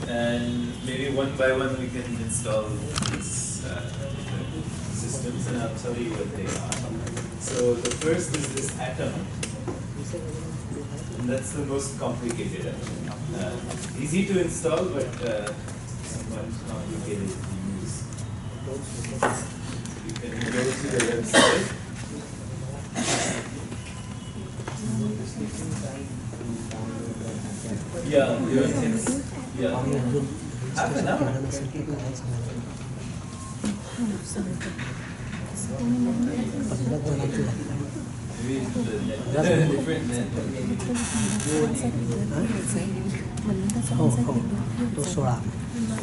and maybe one by one we can install these systems, and I'll tell you what they are. So the first is this atom, and that's the most complicated actually. Easy to install, but somewhat complicated to use. You can go to the website. Yeah, yeah. Half an hour. Maybe the different net.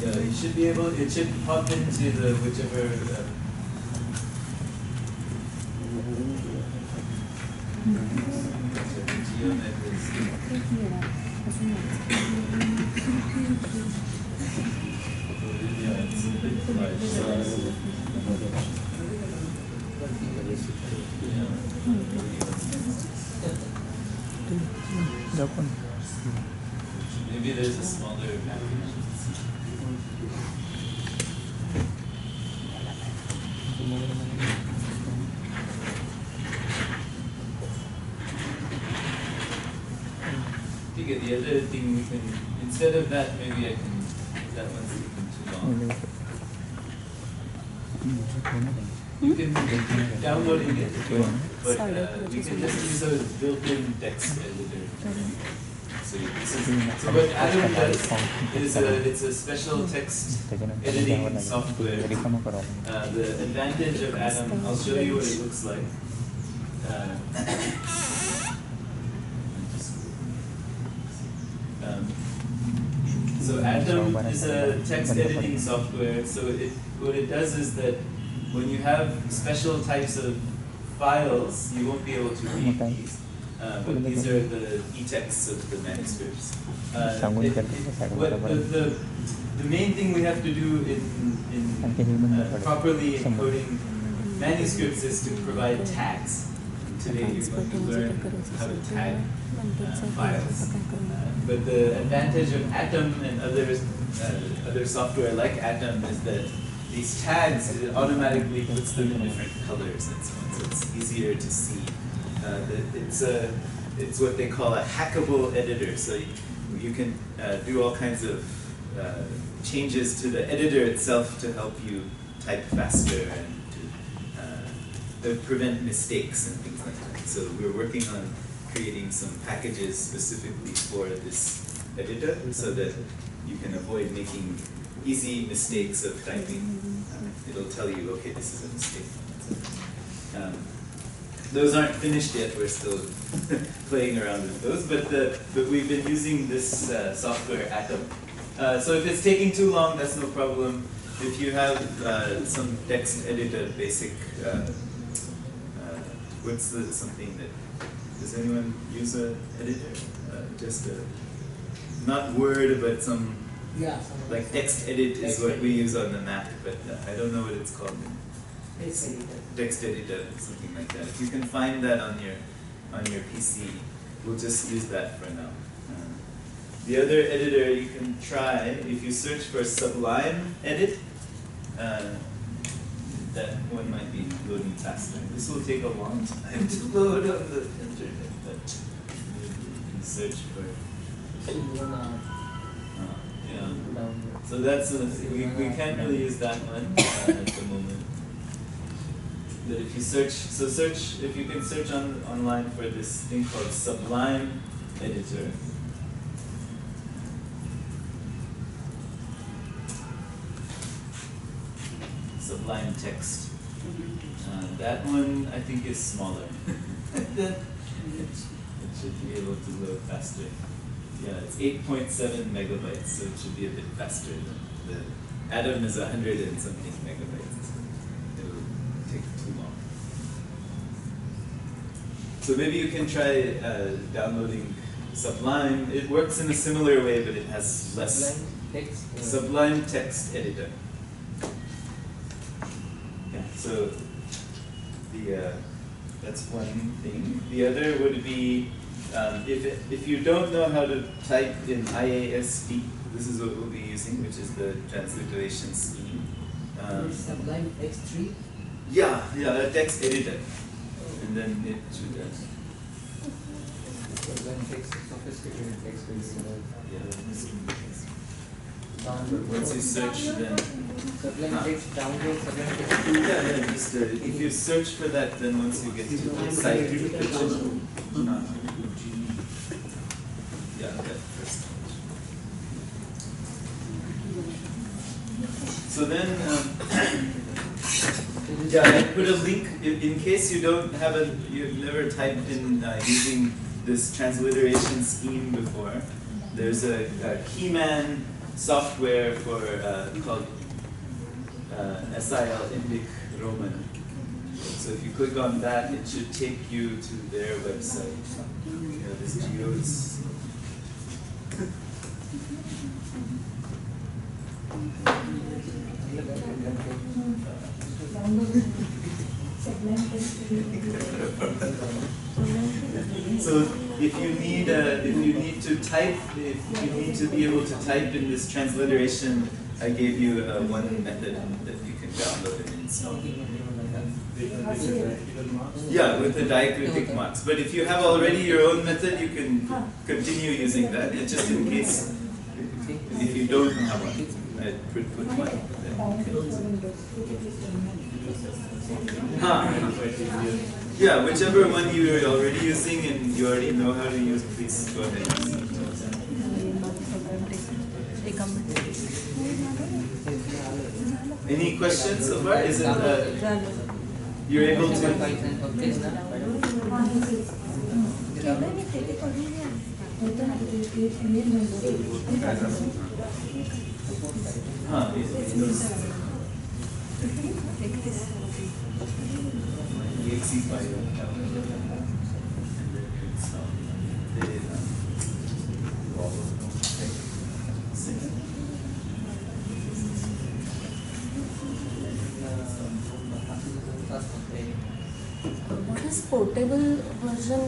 Yeah, you should be able. It should pop into the whichever. GeoNet is. Yeah, it's a bit large size. Maybe there's a smaller package. I think the other thing we can, instead of that, maybe I can, that one's taking too long. You can keep downloading it, but we can just use a built-in text editor. So what Adam does is it's a special text editing software. The advantage of Adam, I'll show you what it looks like. So Atom is a text editing software. So what it does is that when you have special types of files, you won't be able to read these. But these are the e-texts of the manuscripts. The main thing we have to do in properly encoding manuscripts is to provide tags. Today you're going to learn how to tag files. But the advantage of Atom and other software like Atom is that these tags, it automatically puts them in different colors and so on, so it's easier to see. It's what they call a hackable editor, so you can do all kinds of changes to the editor itself to help you type faster and to prevent mistakes and things like that. So we're working on creating some packages specifically for this editor so that you can avoid making easy mistakes of typing. It'll tell you, okay, this is a mistake. Those aren't finished yet, we're still playing around with those, but we've been using this software, Atom. So if it's taking too long, that's no problem. If you have some text editor basic, what's something that, does anyone use an editor? Just not Word, but some, like text edit is what we use on the Mac, but I don't know what it's called. Text editor, something like that. If you can find that on your PC, we'll just use that for now. The other editor you can try, if you search for Sublime Edit, that one might be loading faster. This will take a long time to load on the internet, but you can search for. Yeah. So that's we can't really use that one at the moment. But if you search, if you can search online for this thing called Sublime Editor. Sublime Text. That one I think is smaller. It should be able to load faster. Yeah, it's 8.7 megabytes, so it should be a bit faster. The Atom is 100 and something megabytes. It'll take too long. So maybe you can try downloading Sublime. It works in a similar way, but it has less. Sublime Text Editor. Yeah, so that's one thing. The other would be If you don't know how to type in IASD, this is what we'll be using, which is the transliteration scheme. Sublime X3? Yeah, a text editor. And then it should. Sublime text, sophisticated text editor. Once you search, then. Sublime text download, Sublime text. Yeah, just if you search for that, then once you get to the site, it should. Yeah, that first. So then, yeah, I put a link in case you don't have you've never typed in using this transliteration scheme before. There's a Keyman software for called SIL Indic Roman. So if you click on that, it should take you to their website. This geodes. So if you need to type, if you need to be able to type in this transliteration, I gave you one method that you can download and install. Yeah, with the diacritic marks. But if you have already your own method, you can continue using that. It's just in case if you don't have one, I put one. Yeah, whichever one you're already using and you already know how to use, please go ahead. Any questions so far? Is it you're able to? What is portable version?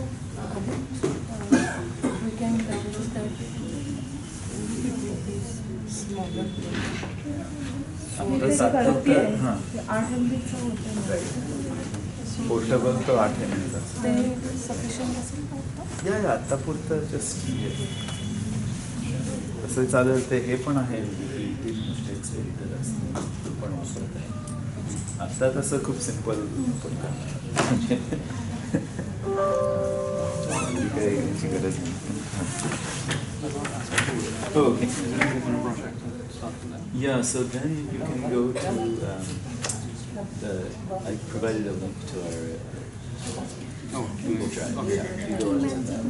We can download that smaller. Portable तो 8 MB का. या आता पुरतं just तसं चालेल ते हे पण आहे टेक्स्ट एडिटर असतं ते पण वापरत आहे. आता तसं खूप सिम्पल पडतं काही याची गरज नाही. Okay. Yeah, so then you can go to I provided a link to our Google Drive. Yeah, you go into that.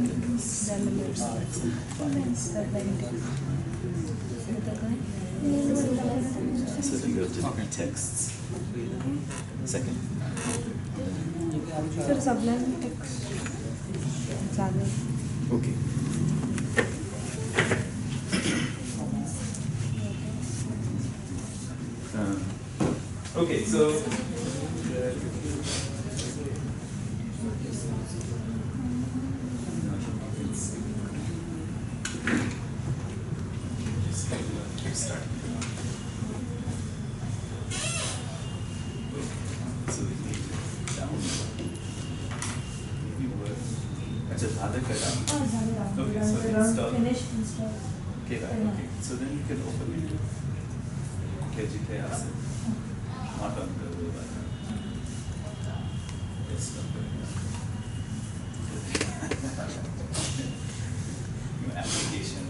So if you go to the texts, second. Sir, sublime text. Okay. Okay, so okay, so then you can open it. Not on the application.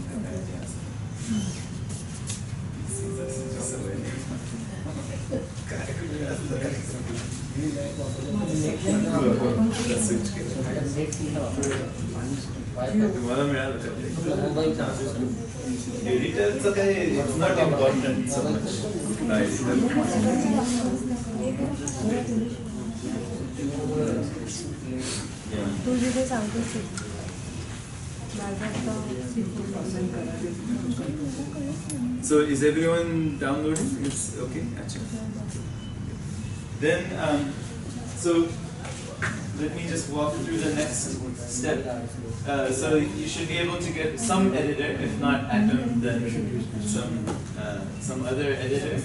It's okay, it's not important so much. So is everyone downloading? It's okay, actually. Then, so let me just walk through the next step. So you should be able to get some editor, if not Atom, then some other editor.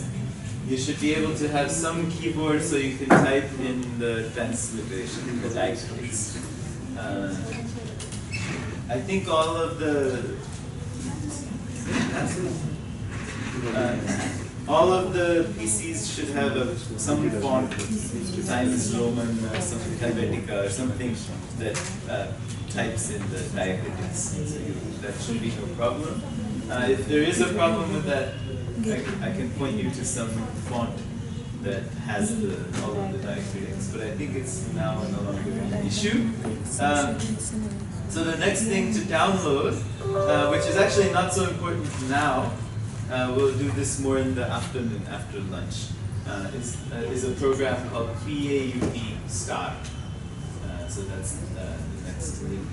You should be able to have some keyboard so you can type in the transliteration, the diacritics. I think all of the PCs should have some font, Times Roman or some Helvetica or something that types in the diacritics. So that should be no problem. If there is a problem with that, I can point you to some font that has all of the diacritics, but I think it's now no longer an issue. So the next thing to download, which is actually not so important now, we'll do this more in the afternoon after lunch, is a program called PAUP Star. So that's the next link.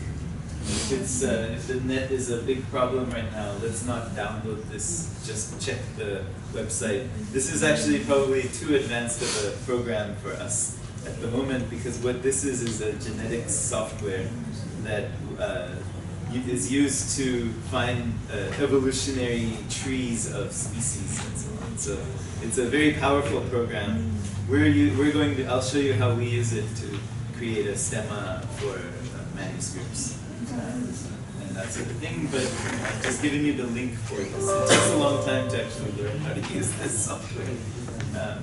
If the net is a big problem right now, let's not download this, just check the website. This is actually probably too advanced of a program for us at the moment, because what this is a genetics software that is used to find evolutionary trees of species and so on. So it's a very powerful program. I'll show you how we use it to create a stemma for manuscripts. And that sort of thing, but I've just given you the link for this. It takes a long time to actually learn how to use this software.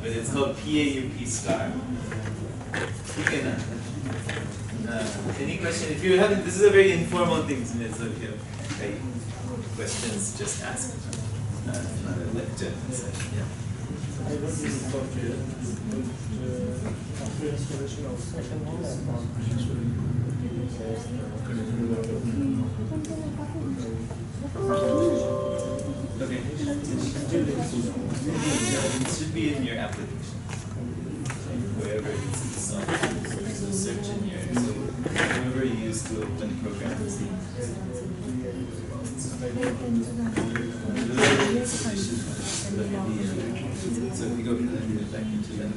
But it's called PAUP Star. Any question? If you haven't, this is a very informal thing, so if you have any questions, just ask. It's not a lecture. Yeah. I wrote this software, but after installation of Okay. It should be in your application. Wherever it's installed. So search in here. So whenever you use to open programs. So if we go back into that.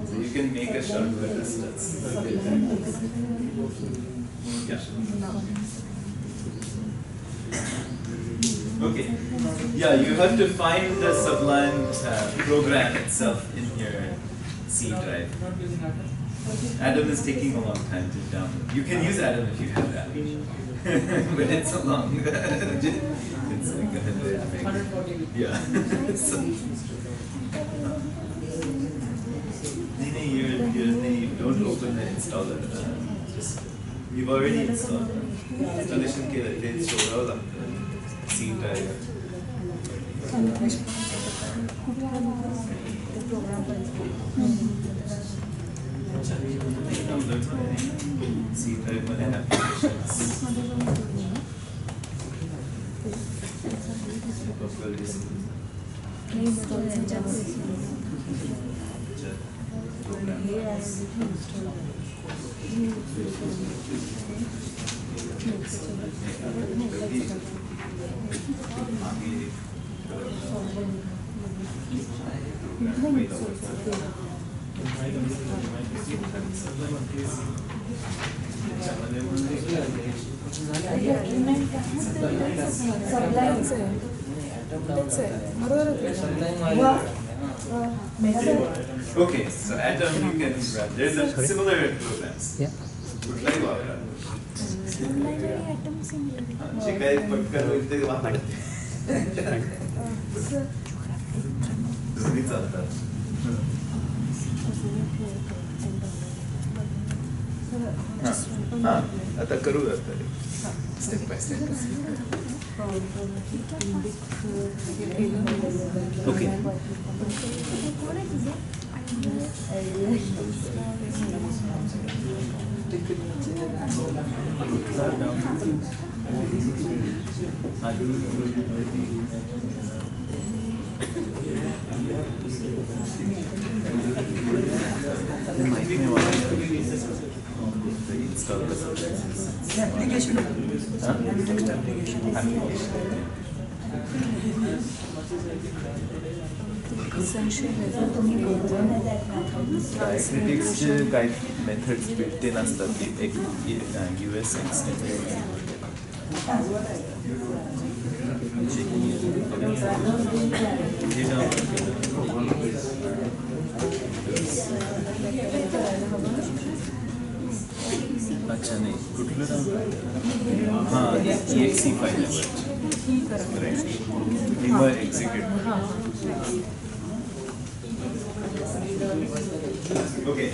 So you can make a shortcut. That's yeah. Okay. Yeah, you have to find the Sublime program itself in your C drive. Atom is taking a long time to download. You can use Atom if you have that. But it's a long. It's like a yeah. So, you don't open the installer. Just you've already installed installation के लिए छोड़ा लगता है C drive. C drive में applications. Okay, so Atom you can run. There's a similar programs. Yeah. कुठलाही वापरा. Sublime आणि atom similar. जे काही पटकन होईल ते वापरा. Sir, दोन्ही चालतात. हां, आता करू स्टेप बाय स्टेप. ओके. माहिती नाही मला install application. Text application. डायग्नोस्टिक्सचे काही मेथड्स बिल्ट इन असतात की एक US अच्छा नाही कुठलं नाव हां EXE file mug execute okay.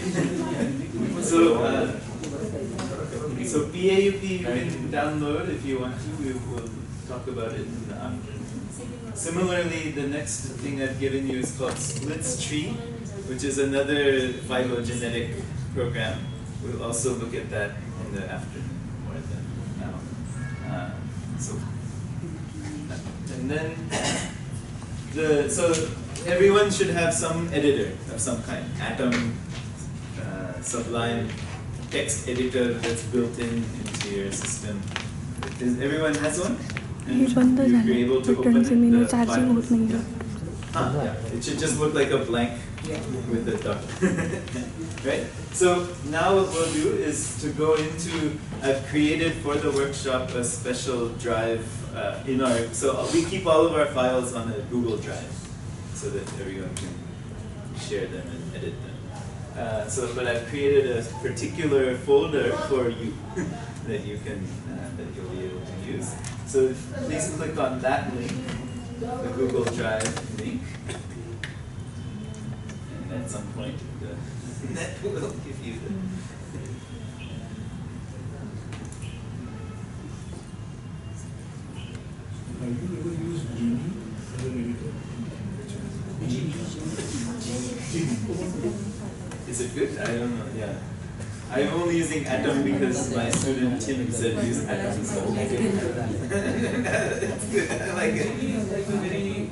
So PAUP you can download if you want to. We will talk about it in the afternoon. Similarly, the next thing I've given you is called Splits Tree, which is another phylogenetic program. We'll also look at that in the afternoon more than now. And then so everyone should have some editor of some kind. Atom, Sublime, text editor that's built into your system. Everyone has one? And you're able to open it, the file. Yeah. It should just look like a blank with a dot. Right? So now what we'll do is to go into, I've created for the workshop a special drive in our, so we keep all of our files on a Google Drive so that everyone can share them and edit them. But I've created a particular folder for you that you can, that you'll be able to use. So please click on that link, the Google Drive link, and at some point the net will give you the. Have you ever used Genie as an editor? Is it good? I don't know. Yeah, I'm only using Atom because my student Tim said use Atom. So it's good. I like it. Genie is like a very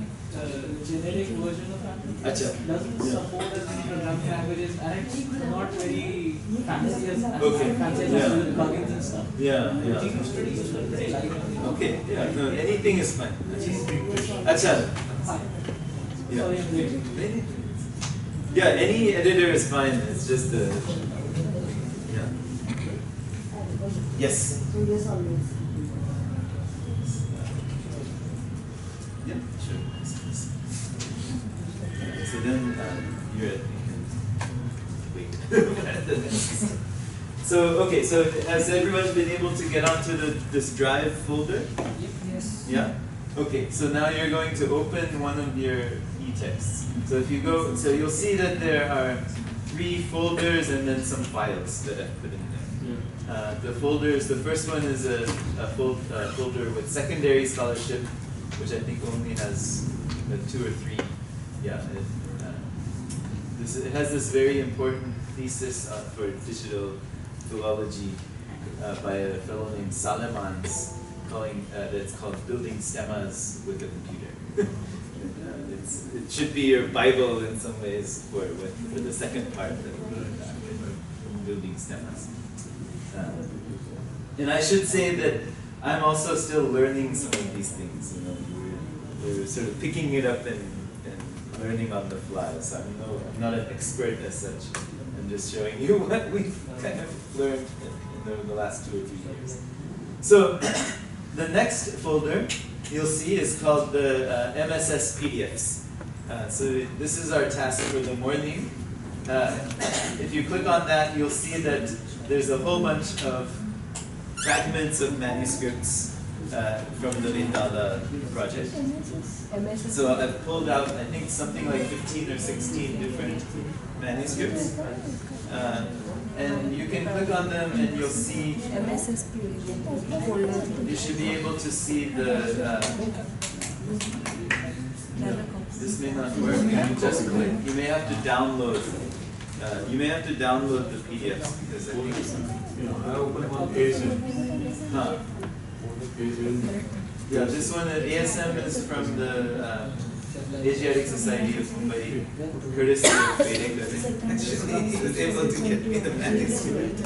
generic version of Atom. Acha. Doesn't support as many programming languages and it's not very fancy as Okay. fancy as Yeah. plugins and stuff. Yeah, yeah. Genie is pretty useful. Pretty like it. Okay. Yeah. No, anything is fine. Acha. Yeah. Sorry, I'm late. Yeah, any editor is fine. It's just the. Yeah. Yes. Yeah, sure. So then you can wait. So okay, so has everyone been able to get onto this drive folder? Yes. Yeah? Okay, so now you're going to open one of your e-texts. So if you go, so you'll see that there are 3 folders and then some files that I've put in there. The folders, the first one is a folder with secondary scholarship, which I think only has 2 or 3. Yeah, it has this very important thesis for digital philology by a fellow named Salemans, that's called Building Stemmas with a Computer. It should be your Bible in some ways for the second part of Building Stemmas. And I should say that I'm also still learning some of these things. You know, we're sort of picking it up and learning on the fly. So I'm not an expert as such. I'm just showing you what we've kind of learned in the last 2 or 3 years. So the next folder you'll see is called the MSS PDFs. So this is our task for the morning. If you click on that, you'll see that there's a whole bunch of fragments of manuscripts from the Vedala project. So I've pulled out, I think, something like 15 or 16 different manuscripts. And you can click on them and you'll see, you should be able to see the, this may not work if you just click. You may have to download, the PDFs because I think I open one Asian. huh. Yeah, this one, ASM is from the Asiatic Society of Mumbai, courtesy of Vedic. Actually, he was able to get me the manuscript.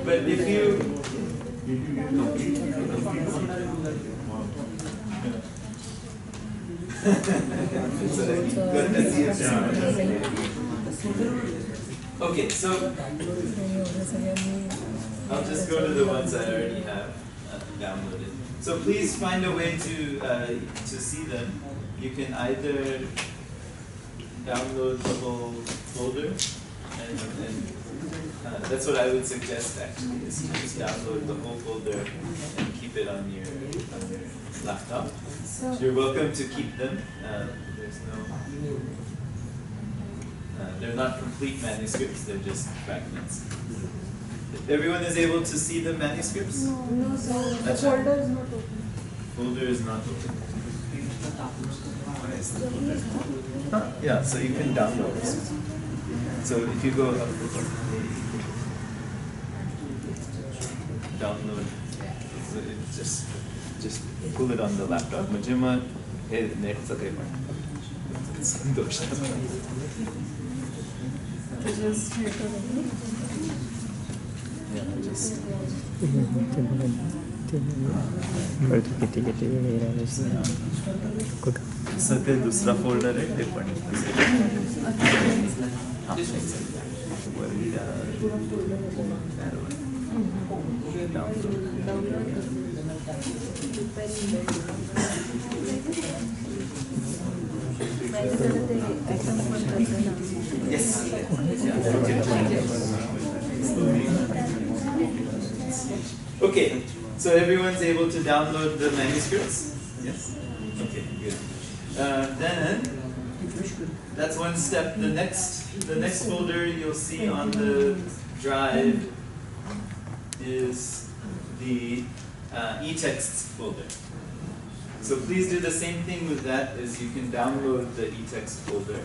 But if you okay, so I'll just go to the ones I already have downloaded. So please find a way to see them. You can either download the whole folder, and that's what I would suggest actually, is to just download the whole folder and keep it on your laptop. You're welcome to keep them. There's no, they're not complete manuscripts, they're just fragments. Everyone is able to see the manuscripts? No, sir. The That's folder right. is not open. Folder is not open. Yeah, so you can download this. So if you go up, download, so it just pull it on the laptop. Majima, next okay, संतोष. सत्य दूसरा folder है टिप्पणी Yes. Okay, so everyone's able to download the manuscripts? Yes? Okay, good. Then, that's one step. The next folder you'll see on the drive is the e-texts folder. So please do the same thing with that, as you can download the e-text folder.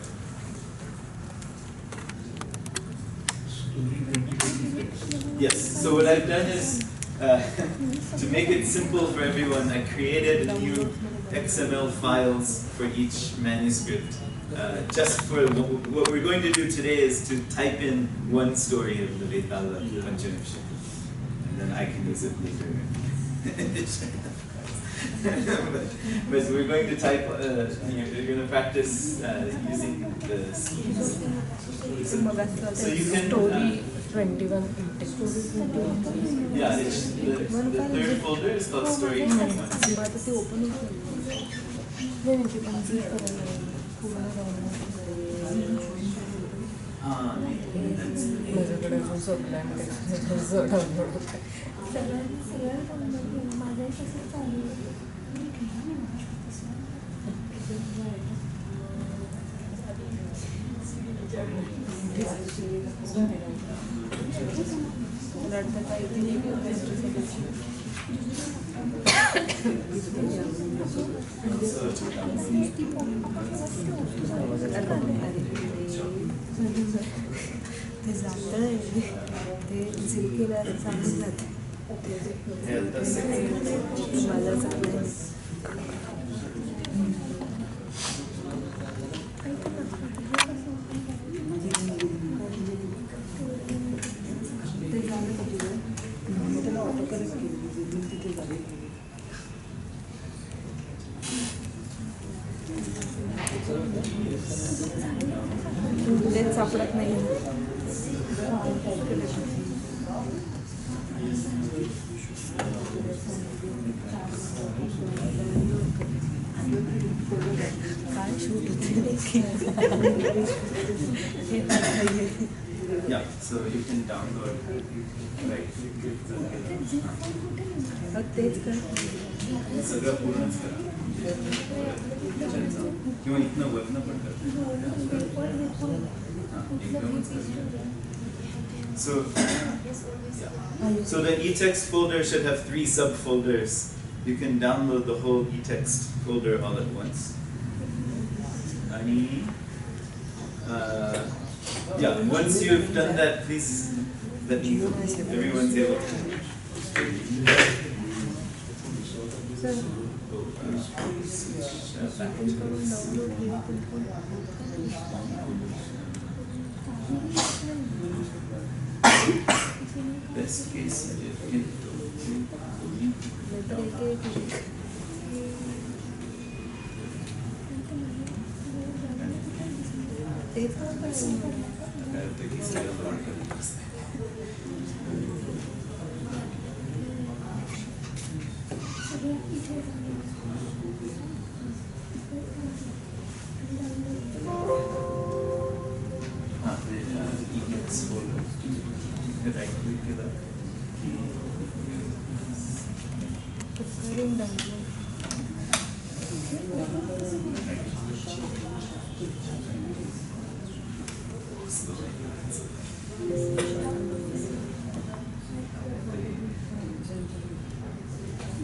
Yes, so what I've done is, to make it simple for everyone, I created a new XML files for each manuscript. Just for what we're going to do today is to type in one story of the Vedala Panchanish, and then I can use it later. but we're going to type, we're going to practice using the schemes. So you can, Story 21 text. yeah, the third folder is called Story 21. सापडत नाही काय shoot Yeah, so you can download, right? तेच कर सगळं पूर्णच करा. किंवा इथनं वरनं पण करता. एकदमच करा. So the eText folder should have 3 subfolders. You can download the whole eText folder all at once. Yeah, once you've done that, please let me know. Everyone's able to. Best case scenario.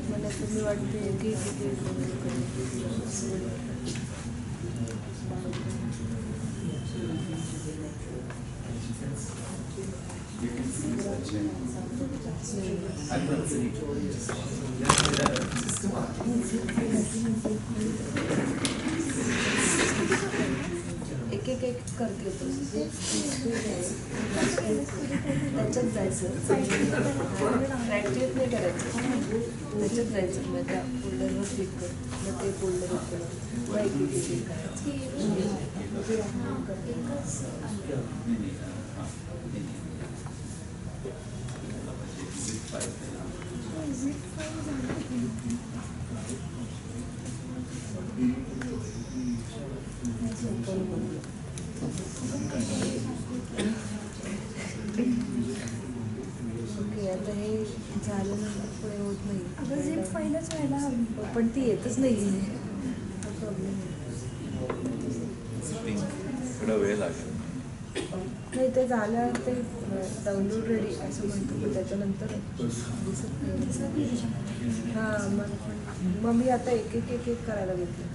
मला तुम्ही वाटते की You can see the check. I'm not sitting. Just come on. एक करते त्याच्यात जायचं practice नाही करायचं त्याच्यात जायचं मग त्या फोल्डरवर क्लिक कर मग ते फोल्डर ओपन मग एक क्लिक ओके आता हे झाल्यानंतर पुढे होत नाही अगं झिप फाईलच व्हायला हवी पण ती येतच नाही हा प्रॉब्लेम थोडा वेळ लागेल. नाही ते झाल्यावर ते डाउनलोड रेडी असं म्हणतो पण त्याच्यानंतर दिसत नाही हां मग मी आता एक करायला घेतलं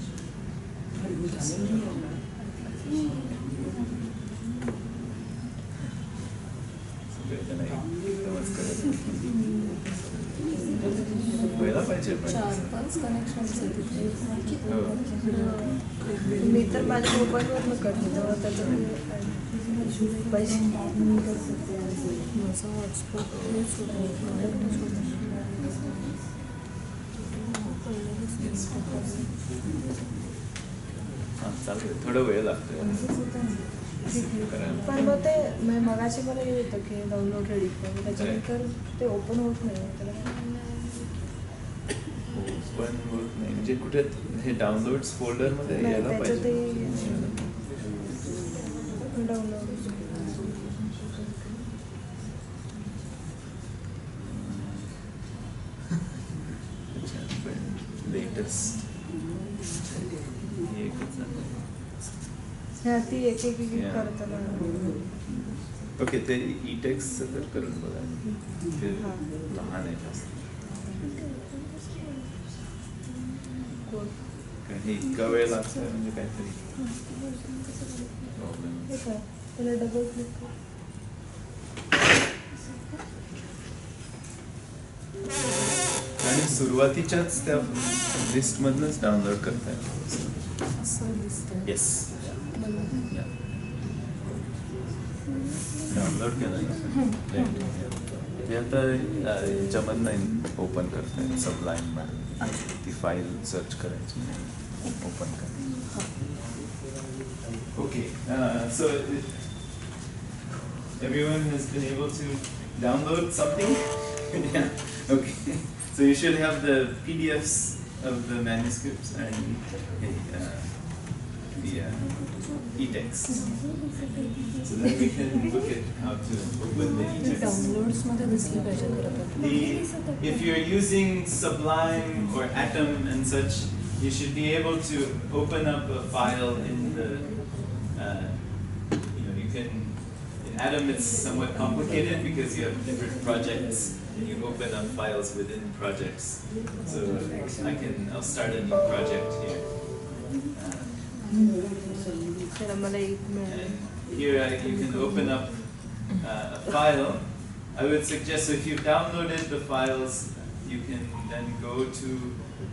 व्हायला पाहिजे पण 4-5 कनेक्शन्स मी तर माझ्या मोबाईलवरनं करते तेव्हा त्याच्यामध्ये पैसे माझं हॉटस्पॉट चालेल थोडा वेळ लागतो. पण मग ते मगाशी मला हे होतं की डाउनलोड रेडी पण त्याच्यानंतर ते ओपन होत नाही त्याला पण होत नाही म्हणजे कुठे हे डाउनलोड्स फोल्डर मध्ये यायला पाहिजे. डाउनलोड लेटेस्ट ह्या ती एक करताना ओके ते eText तर करून बघा ते लहान आहे जास्त कारण हे इतका वेळ लागतो म्हणजे काहीतरी प्रॉब्लेम. हे काय त्याला डबल क्लिक कर आणि सुरुवातीच्याच त्या लिस्टमधनंच डाउनलोड करता येईल. असं दिसतं येस डाउनलोड केलं ना ते आता ह्याच्यामधनं ओपन करता येईल सबलाईनमध्ये ती फाईल सर्च करायची ओपन करायची. Okay so everyone has been able to download something? Yeah, okay. So you should have the PDFs of the manuscripts are in the e-text. So then we can look at how to open the e-text. If you're using Sublime or Atom and such, you should be able to open up a file in the, you can, in Atom it's somewhat complicated because you have different projects and you open up files within projects. So I'll start a new project here. And here you can open up a file. I would suggest, so if you've downloaded the files, you can then go to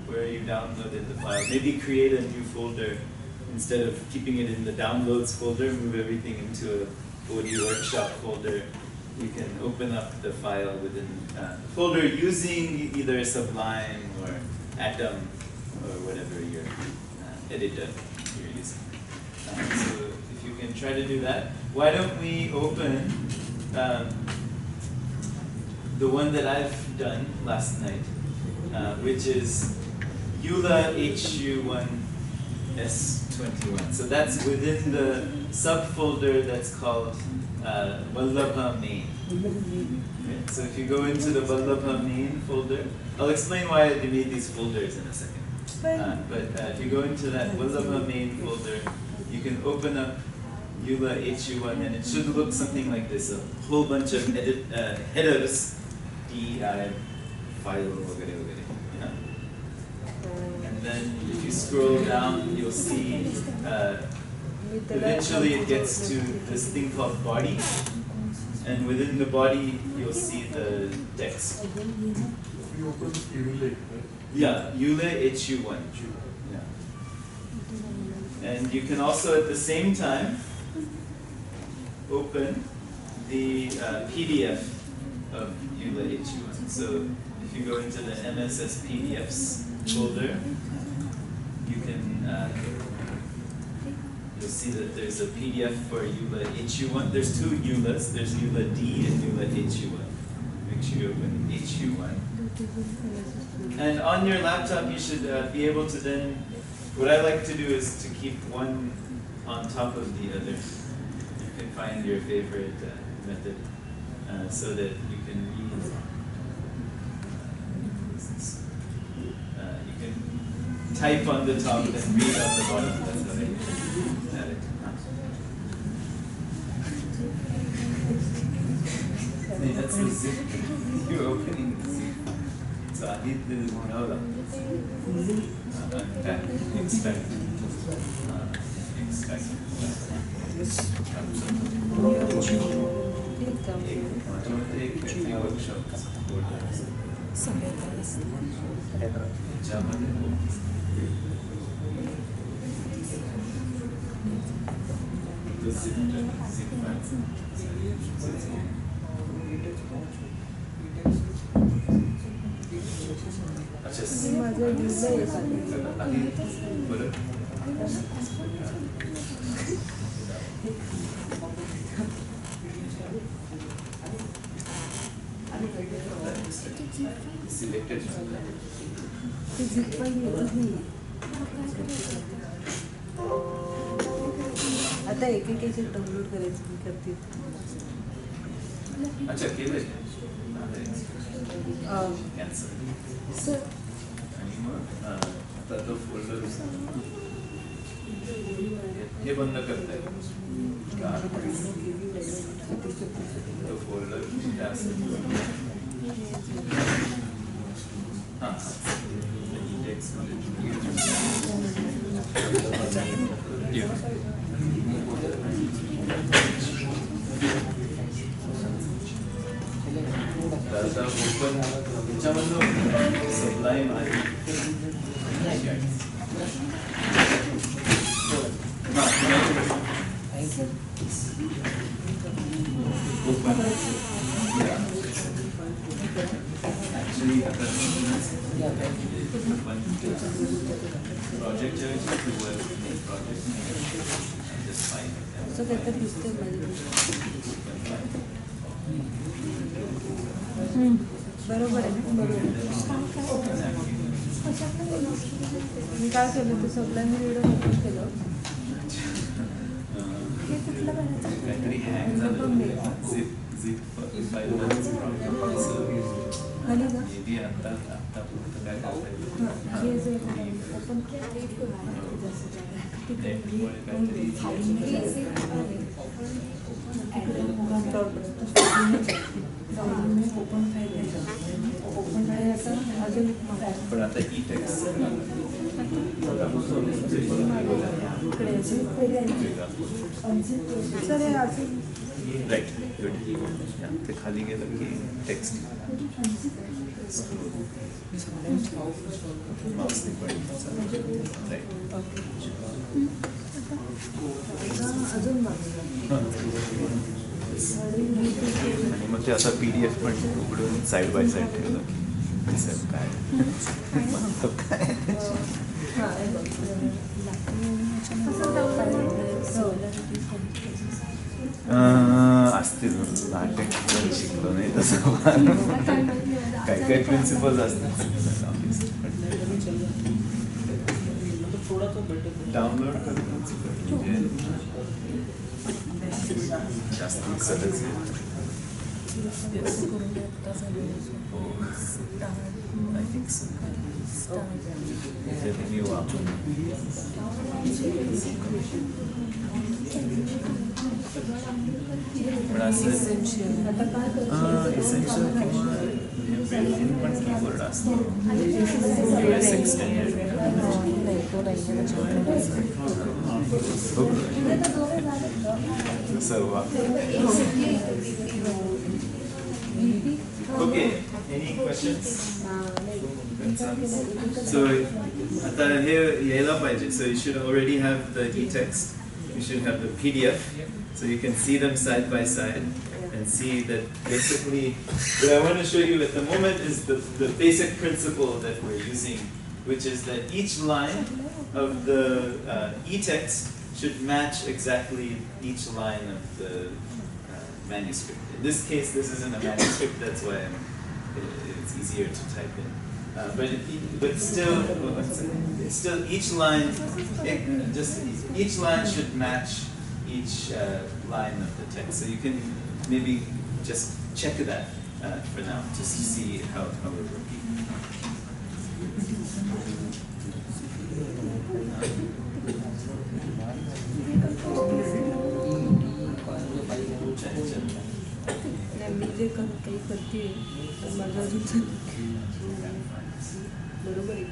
where you downloaded the file. Maybe create a new folder. Instead of keeping it in the downloads folder, move everything into a OD workshop folder. You can open up the file within the folder using either Sublime or Atom or whatever your editor you're using. So if you can try to do that, why don't we open the one that I've done last night, which is EULA HU1S21. So that's within the subfolder that's called Vallabha main. Okay, so if you go into the Vallabha main folder, I'll explain why they made these folders in a second. But if you go into that Vallabha main folder, you can open up EULA HU1 and it should look something like this, a whole bunch of headers, DEI, file, yeah? And then if you scroll down, you'll see eventually it gets to this thing called body, and within the body you'll see the text. We open EULA, right? Yeah, EULA HU1. Yeah. And you can also at the same time open the PDF of EULA HU1. So if you go into the MSS PDFs folder, you can you'll see that there's a PDF for EULA HU1. There's two EULAs. There's EULA D and EULA HU1. Make sure you open HU1. And on your laptop, you should be able to then, what I like to do is to keep one on top of the other. You can find your favorite method so that you can read. You can type on the top and read on the bottom. That's how I have it. That's the zip. You're opening the zip. So I need the no. Expect. Selected. आता एक download करायचं मी करते. अच्छा केले cancel sir आणि मग आता तो folder हे बंद करता येईल तो फोल्डर हां टेक्स्ट आता ओपन त्याच्यामधून सप्लाय आहे ऍक्च्युली आता प्रोजेक्टच्या प्रोजेक्ट जस्ट फाईन असं काहीतरी दिसतंय माझ्या बरोबर आहे बरोबर मी काय केलं ते सबलाईन रीडर ओपन केलं. हे कुठलं करायचं? काहीतरी हँग झालं. झिप फाईल खाली ना मे बी आता फक्त काय करता येईल. हे जे ओपन नेटमुळे काहीतरी पण आता ई टेक्स्ट सर हे अजून राईट गुड ते खाली गेलं की टेक्स्ट माउसने पण राईट अजून आणि मग ते आता PDF पण उघडून साईड बाय साईड ठेवलं की दिसेल काय मतलब काय असतील नाटक पण शिकलो नाही तसं काही काही प्रिन्सिपल्स असतात डाउनलोड करून जास्त सहज I think so. New पण असं इसेन्शियल किंवा बिल्ट-इन पण कीबोर्ड असतो US एक्सटेंडेड सर्व Okay, any questions? So, आता हे यायला पाहिजे. So you should already have the e-text. You should have the PDF. So you can see them side by side and see that basically what I want to show you at the moment is the basic principle that we're using, which is that each line of the e-text should match exactly each line of the manuscript. In this case, this isn't a manuscript, that's why it's easier to type in. But still, each line, each line should match each line of the text. So you can maybe just check that for now, just to see how we're working. मी जे काही करते माझं अजून बरोबर आहे.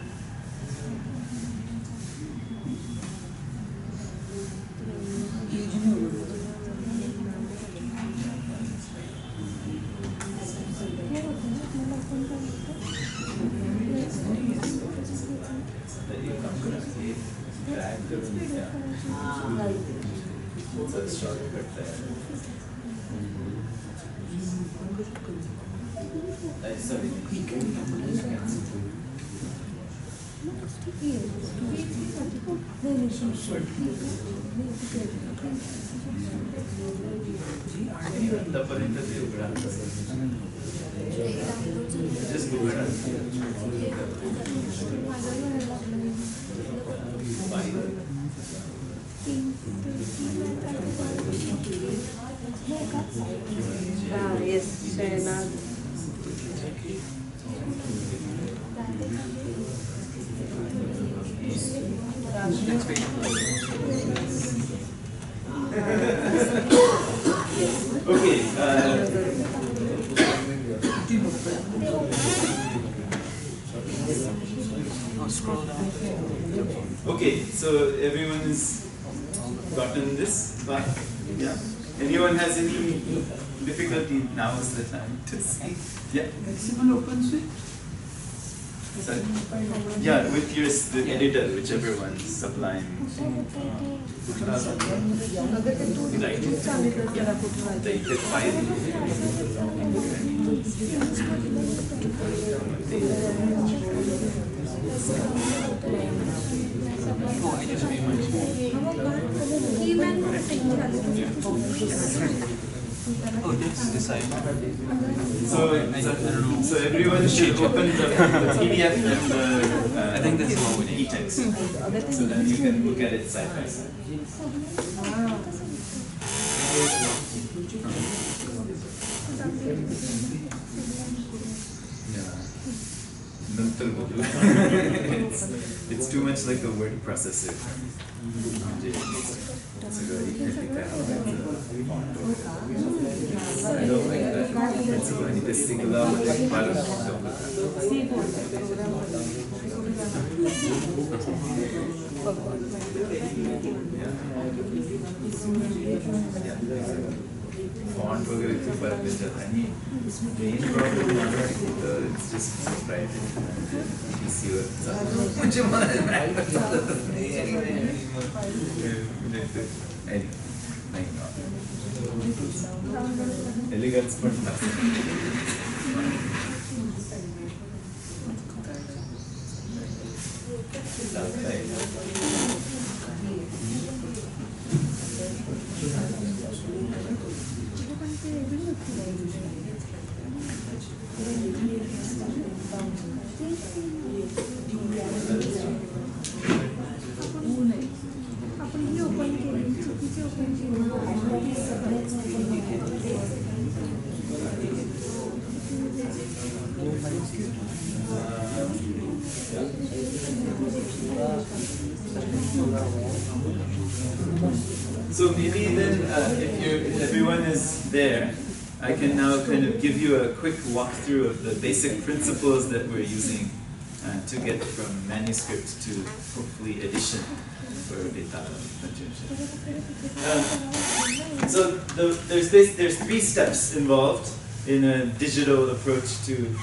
आतापर्यंत ते उघडा just उघडा yes Shahnaz Okay. Okay, so everyone has gotten this part? Yeah. Anyone has any difficulty? Now is the time to see. Yeah. Sorry. Yeah, with the editor, whichever one, Sublime. Right. The edit file. Oh, that's the side. So everyone should open the PDF and the I think that's what we need. e-text. So then you can look at it side by side. It's too much like a word processor. So you can pick that out like the font or I don't like that. So I need to single out like part of the font वगैरह के फर्क नहीं जाता है नहीं main problem it's just private easier मुझे मालूम है elegance पढ़ना So maybe then, if everyone is there, I can now kind of give you a quick walkthrough of the basic principles that we're using to get from manuscript to hopefully edition for data. So there's three steps involved in a digital approach to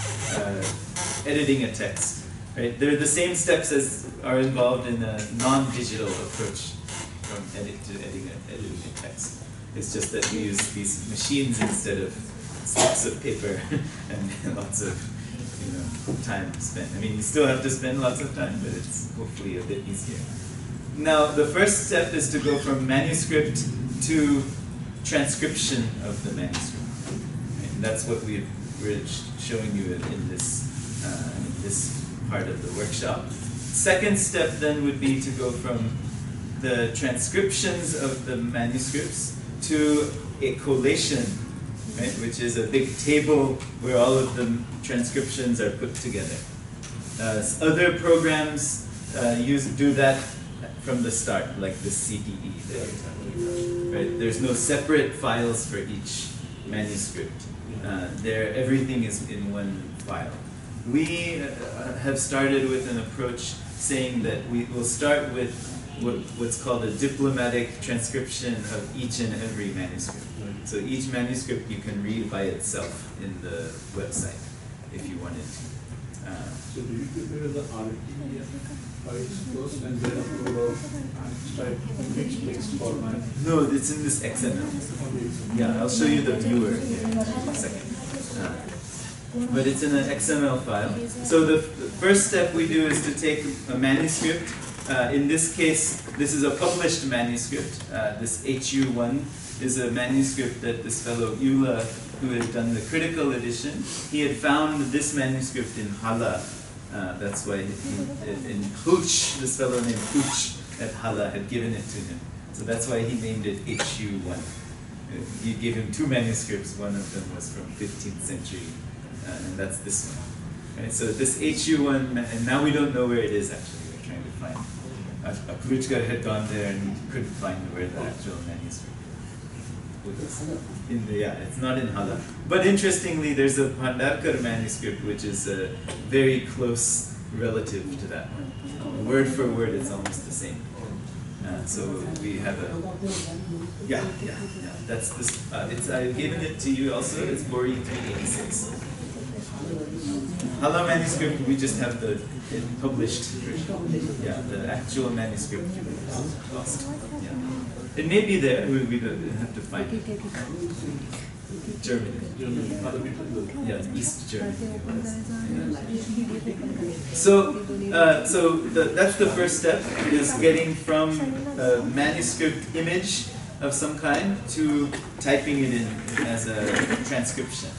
editing a text. Right? They're the same steps as are involved in a non-digital approach from editing a text. It's just that we use these machines instead of slips of paper and lots of time spent. I mean, you still have to spend lots of time, but it's hopefully a bit easier. Now, the first step is to go from manuscript to transcription of the manuscript. And that's what we're showing you in this part of the workshop. Second step then would be to go from the transcriptions of the manuscripts to a collation, right, which is a big table where all of the transcriptions are put together. Other programs do that from the start, like the CDE there. Right? There's no separate files for each manuscript. Everything is in one file. We have started with an approach saying that we will start with what's called a diplomatic transcription of each and every manuscript. So each manuscript you can read by itself in the website if you wanted to. So do you prepare the RTF files first and then type mixed text format? No, it's in this XML. Yeah, I'll show you the viewer here in a second. But it's in an XML file. So the first step we do is to take a manuscript. In this case, this is a published manuscript. This HU1 is a manuscript that this fellow Eula, who had done the critical edition, he had found this manuscript in Hala. That's why in Huch, this fellow named Huch at Hala had given it to him. So that's why he named it HU1. He gave him two manuscripts. One of them was from 15th century. And that's this one. Right, so this HU1, and now we don't know where it is actually. We're trying to find. Kluchka had gone there and couldn't find where the actual manuscript is. It's not in Hala. But interestingly, there's a Bhandarkar manuscript which is a very close relative to that one. Word for word, it's almost the same. So we have a, that's this, I've given it to you also, it's Bori 386. Hala manuscript, we just have the published version. Yeah, the actual manuscript lost. Yeah. It may be there, we have to find it. Germany. Yeah, East Germany. So that's the first step, is getting from a manuscript image of some kind to typing it in as a transcription.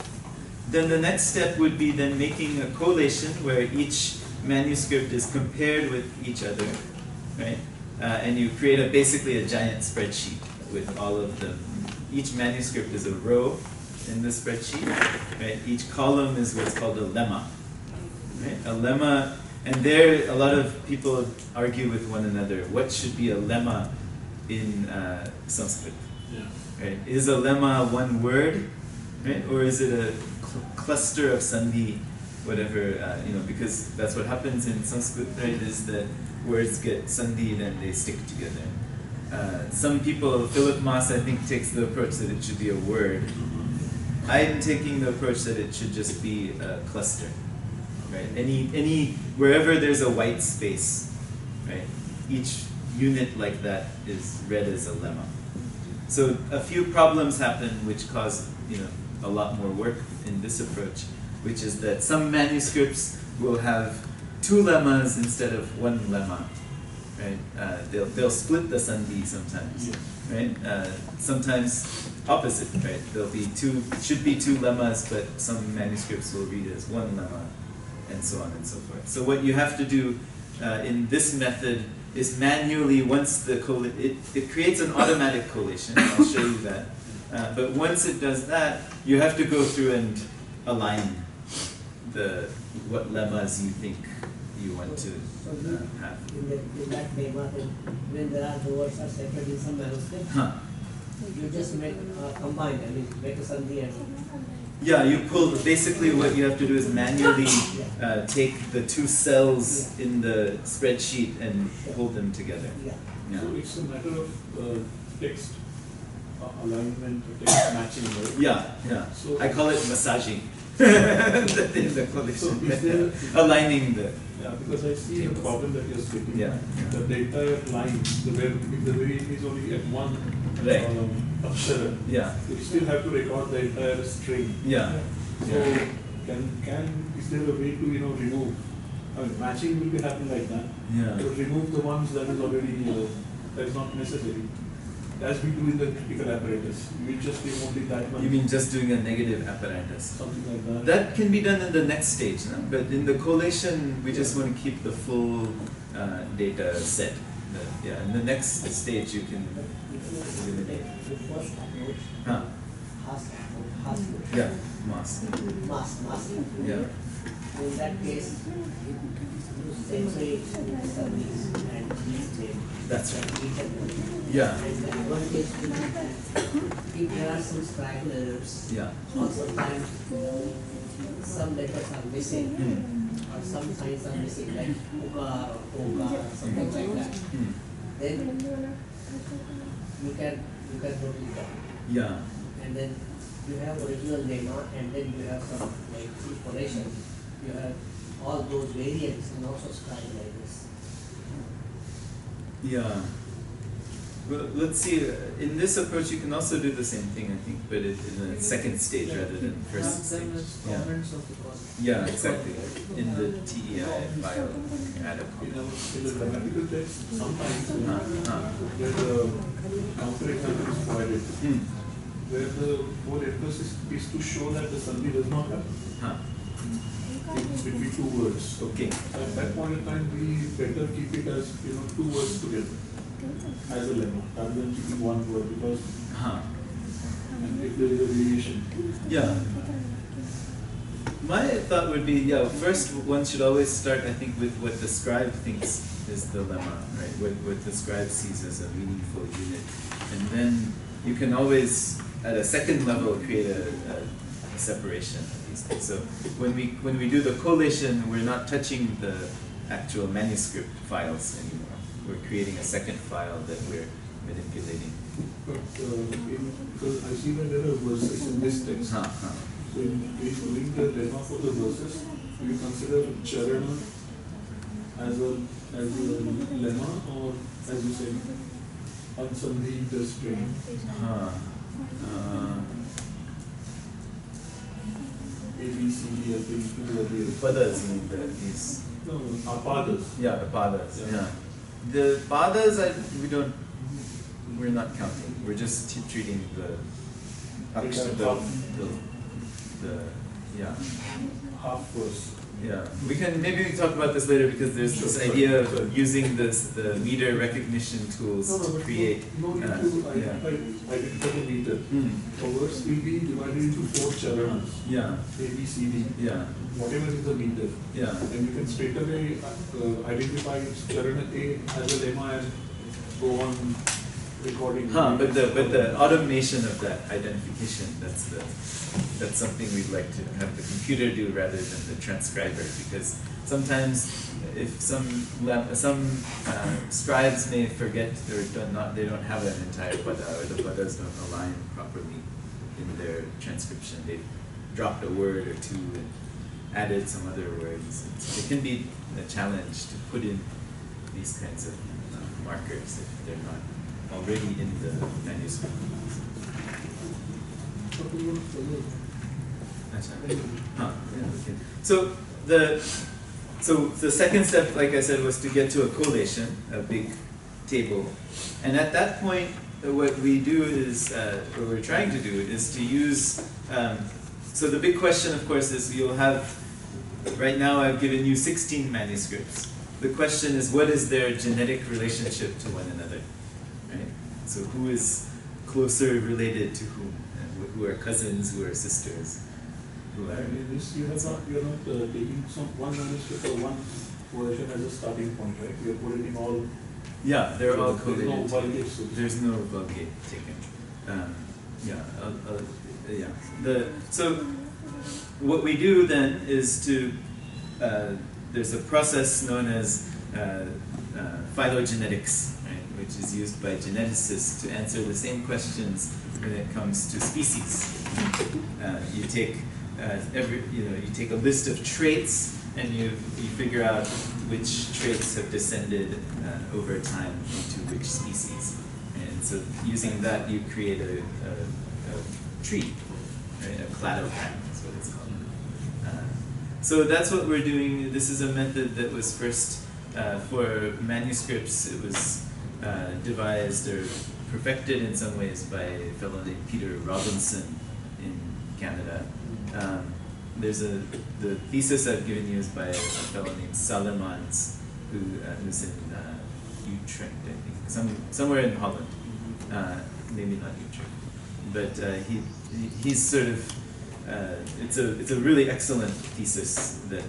Then the next step would be then making a collation where each manuscript is compared with each other, right? And you create basically a giant spreadsheet with all of them. Each manuscript is a row in the spreadsheet, right? Each column is what's called a lemma, right? A lemma, and there a lot of people argue with one another. What should be a lemma in Sanskrit? Yeah. Right? Is a lemma one word, right? Or is it a cluster of sandhi, whatever, because that's what happens in Sanskrit, right? Is that words get sandhi and they stick together. Some people, Philip Maas, I think, takes the approach that it should be a word. I'm taking the approach that it should just be a cluster, right? Wherever there's a white space, right? Each unit like that is read as a lemma. So a few problems happen which cause, a lot more work in this approach, which is that some manuscripts will have two lemmas instead of one lemma, right? They'll split the sandhi sometimes, right? Sometimes opposite, right? Should be two lemmas, but some manuscripts will read as one lemma, and so on and so forth. So what you have to do in this method is manually, once it creates an automatic collation. I'll show you that. But once it does that, you have to go through and align what lemmas you think you want to have. In that lemma, when there are the words are separate in some manuscript, you just combine, make a sandhi and yeah, you pull, basically what you have to do is manually take the two cells in the spreadsheet and pull them together. Yeah. So it's a matter of text alignment, text matching, right? Yeah. So I call it massaging. The collation. So is there, aligning the. yeah, because I see the problem that you're stating. Yeah. That the entire line, if the variant is only at one Right. akshara, Yeah. you still have to record the entire string. Yeah. So is there a way to remove? Matching will be happening like that. Yeah. To remove the ones that is already that is not necessary. As we do in the critical apparatus, we just remove only that one. You mean just doing a negative apparatus? Something like that. That can be done in the next stage, no? But in the collation, we just want to keep the full data set. In the next stage, you can eliminate. the first approach, Huh. has Yeah, mass. mass. Yeah. In that case, you separate sandhis and name. That's right. And Yeah. the advantage will be that if there are some scribal errors, Yeah. or sometimes some letters are missing, or some signs are missing, like uka or oka, something like that, then you can note it down. Yeah. And then you have original lemma, and then you have some like information. You have all those variants and also scribe like this. Yeah. Well, let's see. In this approach, you can also do the same thing, I think, but in a second stage rather than first stage. Yeah. Comments of the course. Yeah, exactly. In the TEI file, you can add a In comment. the grammatical text, sometimes where the counterexample is provided, where the whole emphasis is to show that the sandhi does not happen between two words. Okay. At that point in time, we better keep it as two words together as a lemma rather than keeping one word, because and if there is a variation. Yeah. My thought would be, first one should always start, I think, with what the scribe thinks is the lemma, right? What the scribe sees as a meaningful unit. And then you can always, at a second level, create a separation of these things. So when we do the collation, we're not touching the actual manuscript files anymore. We're creating a second file that we're manipulating. But because I see that there are verses in this text. So in doing the lemma for the verses, do you consider charana as a lemma, or as you say, unsandhi the string? A, B, C, D, F, G, two, or the Padas mean these. no, apadas. Yeah, the padas. Yeah. Yeah. The padas, we're we're not counting. We're just treating the yeah. Half verse. Yeah, we can maybe talk about this later because there's this idea of using the meter recognition tools to create. No need to identify the meter. A verse will be divided into 4 charanas. Yeah. A, B, C, D. Yeah. Whatever is the meter. Yeah. And you can straight away identify charana A as a lemma and go on recording. But the automation of that identification, that's something we'd like to have the computer do rather than the transcriber, because sometimes if some scribes may forget or they don't have an entire pada, or the padas don't align properly in their transcription. They've dropped a word or two and added some other words. It can be a challenge to put in these kinds of markers if they're not already in the manuscript. Okay. So the second step, like I said, was to get to a collation, a big table, and at that point, what we do is, what we're trying to do is to use. So the big question, of course, is you'll have. Right now, I've given you 16 manuscripts. The question is, what is their genetic relationship to one another, right? So who is closer related to whom? Who are cousins? Who are sisters? Who are? In this, you're not taking one manuscript or one version as a starting point, right? You're putting all. Yeah, they're all collated. There's no vulgate. There's no vulgate taken. So what we do then is to there's a process known as phylogenetics, right, which is used by geneticists to answer the same questions when it comes to species. You take you take a list of traits and you figure out which traits have descended over time into which species. And so using that, you create a tree, right? A cladogram is what it's called. So that's what we're doing. This is a method that was first, for manuscripts, it was devised or perfected in some ways by a fellow named Peter Robinson in Canada. There's the thesis I've given you is by a fellow named Salemans, who's in Utrecht, I think, somewhere in Holland, maybe not Utrecht, but he's sort of it's a really excellent thesis that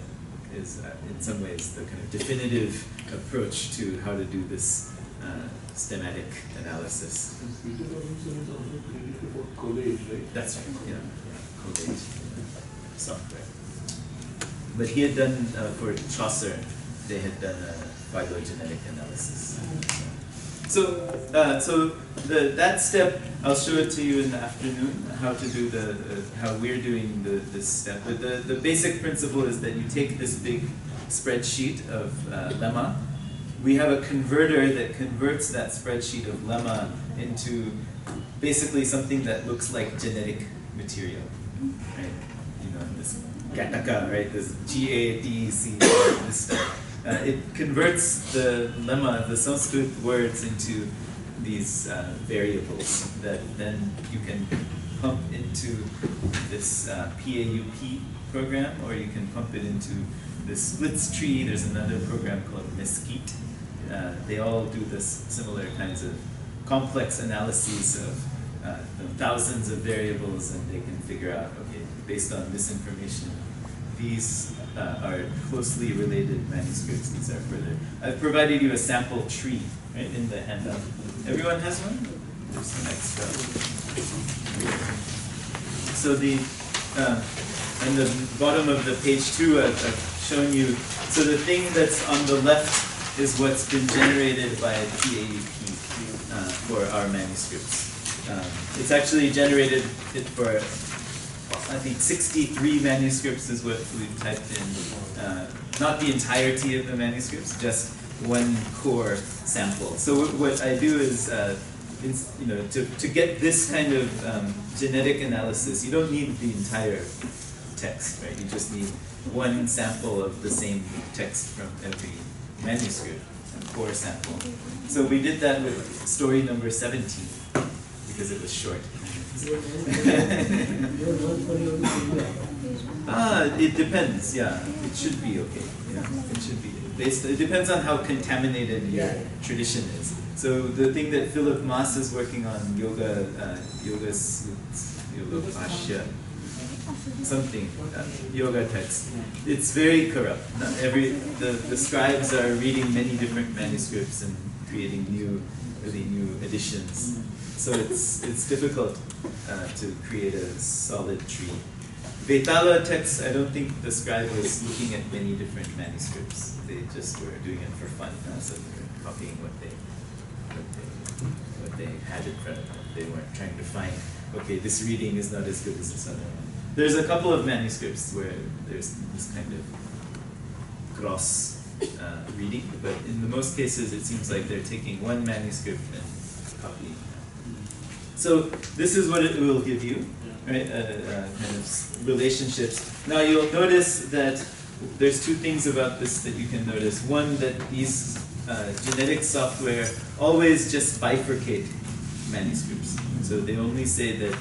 is in some ways the kind of definitive approach to how to do this stematic analysis. Peter Robinson is also credited for collage, right? That's right. Yeah, collage software. But he had done for Chaucer, they had done a phylogenetic analysis. So that step, I'll show it to you in the afternoon, how to do how we're doing this step. But the basic principle is that you take this big spreadsheet of lemma. We have a converter that converts that spreadsheet of lemma into basically something that looks like genetic material, right? You know, this gataka, right? This GATC, this stuff. It converts the lemma, the Sanskrit words, into these variables that then you can pump into this PAUP program, or you can pump it into this splits tree. There's another program called Mesquite. They all do this similar kinds of complex analyses of thousands of variables, and they can figure out, okay, based on this information, these are closely related manuscripts. These are further. I've provided you a sample tree, right, in the handout. Everyone has one? There's some extra. So on the bottom of the page 2, I've shown you. So the thing that's on the left is what's been generated by PAUP for our manuscripts. It's actually generated for, I think, 63 manuscripts is what we've typed in. Not the entirety of the manuscripts, just one core sample. So what I do is, to get this kind of genetic analysis, you don't need the entire text, right? You just need one sample of the same text from every manuscript, a core sample. So we did that with story number 17 because it was short. It depends. Yeah, it should be okay. Yeah, it should be. It depends on how contaminated your tradition is. So the thing that Philip Maas is working on, yoga bhashya, something, yoga text. It's very corrupt. Not the scribes are reading many different manuscripts and creating really new editions. So it's difficult to create a solid tree. Vetala texts, I don't think the scribe was looking at many different manuscripts. They just were doing it for fun, so they were copying what they had in front of them. They weren't trying to find, okay, this reading is not as good as this other one. There's a couple of manuscripts where there's this kind of gross reading, but in the most cases it seems like they're taking one manuscript and copying. So this is what it will give you, right? Kind of relationships. Now you'll notice that there's two things about this that you can notice. One, that these genetic software always just bifurcate manuscripts. So they only say that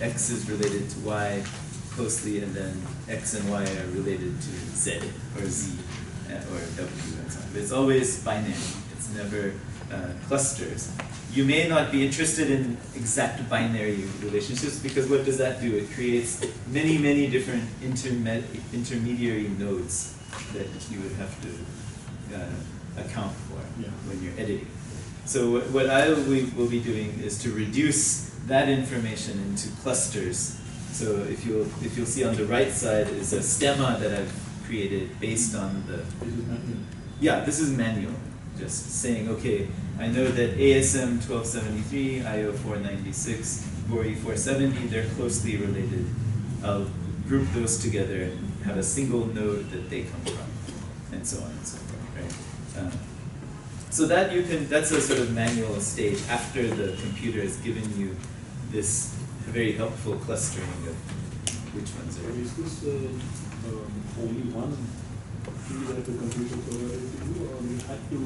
X is related to Y closely, and then X and Y are related to Z or Z or W and so on. But it's always binary. It's never clusters. You may not be interested in exact binary relationships, because what does that do? It creates many, many different intermediary nodes that you would have to account for when you're editing. So what I will be doing is to reduce that information into clusters. So if you'll see on the right side is a stemma that I've created based on the... This is manual. Just saying, okay, I know that ASM 1273, IO 496, BORI 470, they're closely related. I'll group those together and have a single node that they come from, and so on and so forth, right? So that's a sort of manual stage after the computer has given you this very helpful clustering of which ones are. Is this only one tree that the computer provided to you, or you had to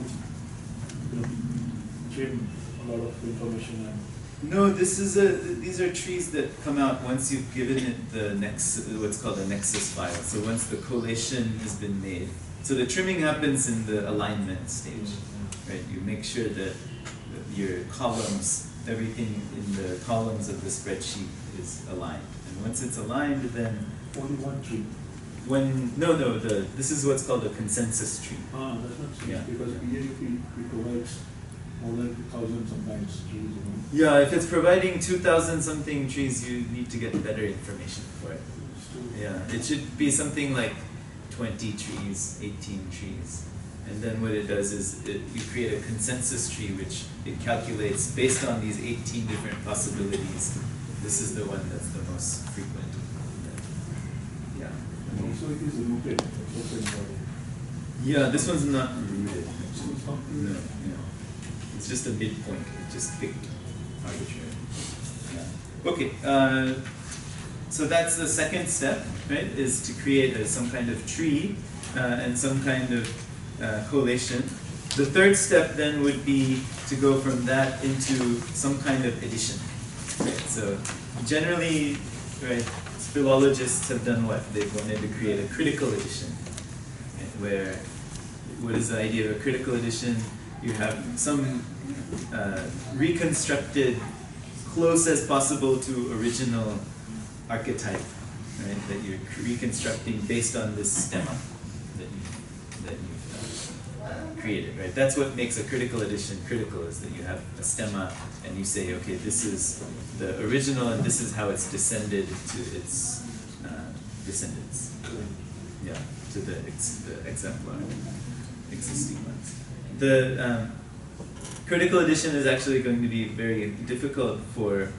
trim a lot of information? No, these are trees that come out once you've given it what's called a nexus file. So once the collation has been made. So the trimming happens in the alignment stage, right? You make sure that your columns, everything in the columns of the spreadsheet is aligned. And once it's aligned, then... Only one tree? This is what's called a consensus tree. That's not true, because PAP provides more than 2,000 sometimes trees. Yeah, if it's providing 2,000 something trees, you need to get better information for it. Yeah, it should be something like 20 trees, 18 trees. And then what it does is you create a consensus tree, which it calculates based on these 18 different possibilities. This is the one that's the most frequent. Yeah. And also it is rooted. Yeah, this one's not rooted. No. It's just a midpoint. It just picked arbitrary. Yeah. Okay. So that's the second step, right? Is to create some kind of tree and some kind of collation. The third step then would be to go from that into some kind of edition. Right? So generally, right, philologists have done what? They've wanted to create a critical edition, right? Where, what is the idea of a critical edition? You have some reconstructed, close as possible to original archetype, right? That you're reconstructing based on this stemma that you've created, right? That's what makes a critical edition critical, is that you have a stemma and you say, okay, this is the original and this is how it's descended to its descendants. Yeah, to the exemplar existing ones. The critical edition is actually going to be very difficult for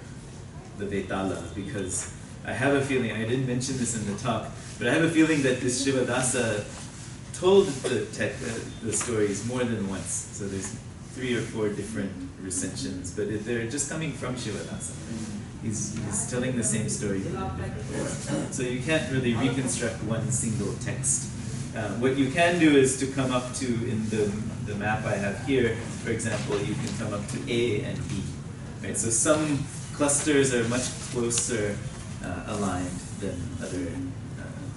the Vetala, because I have a feeling, I didn't mention this in the talk, but I have a feeling that this Shivadasa told the stories more than once. So there's 3 or 4 different recensions, but they're just coming from Shivadasa. He's telling the same story. So you can't really reconstruct one single text. What you can do is to come up to, in the the map I have here, for example, you can come up to A and B. Right? So some clusters are much closer aligned than other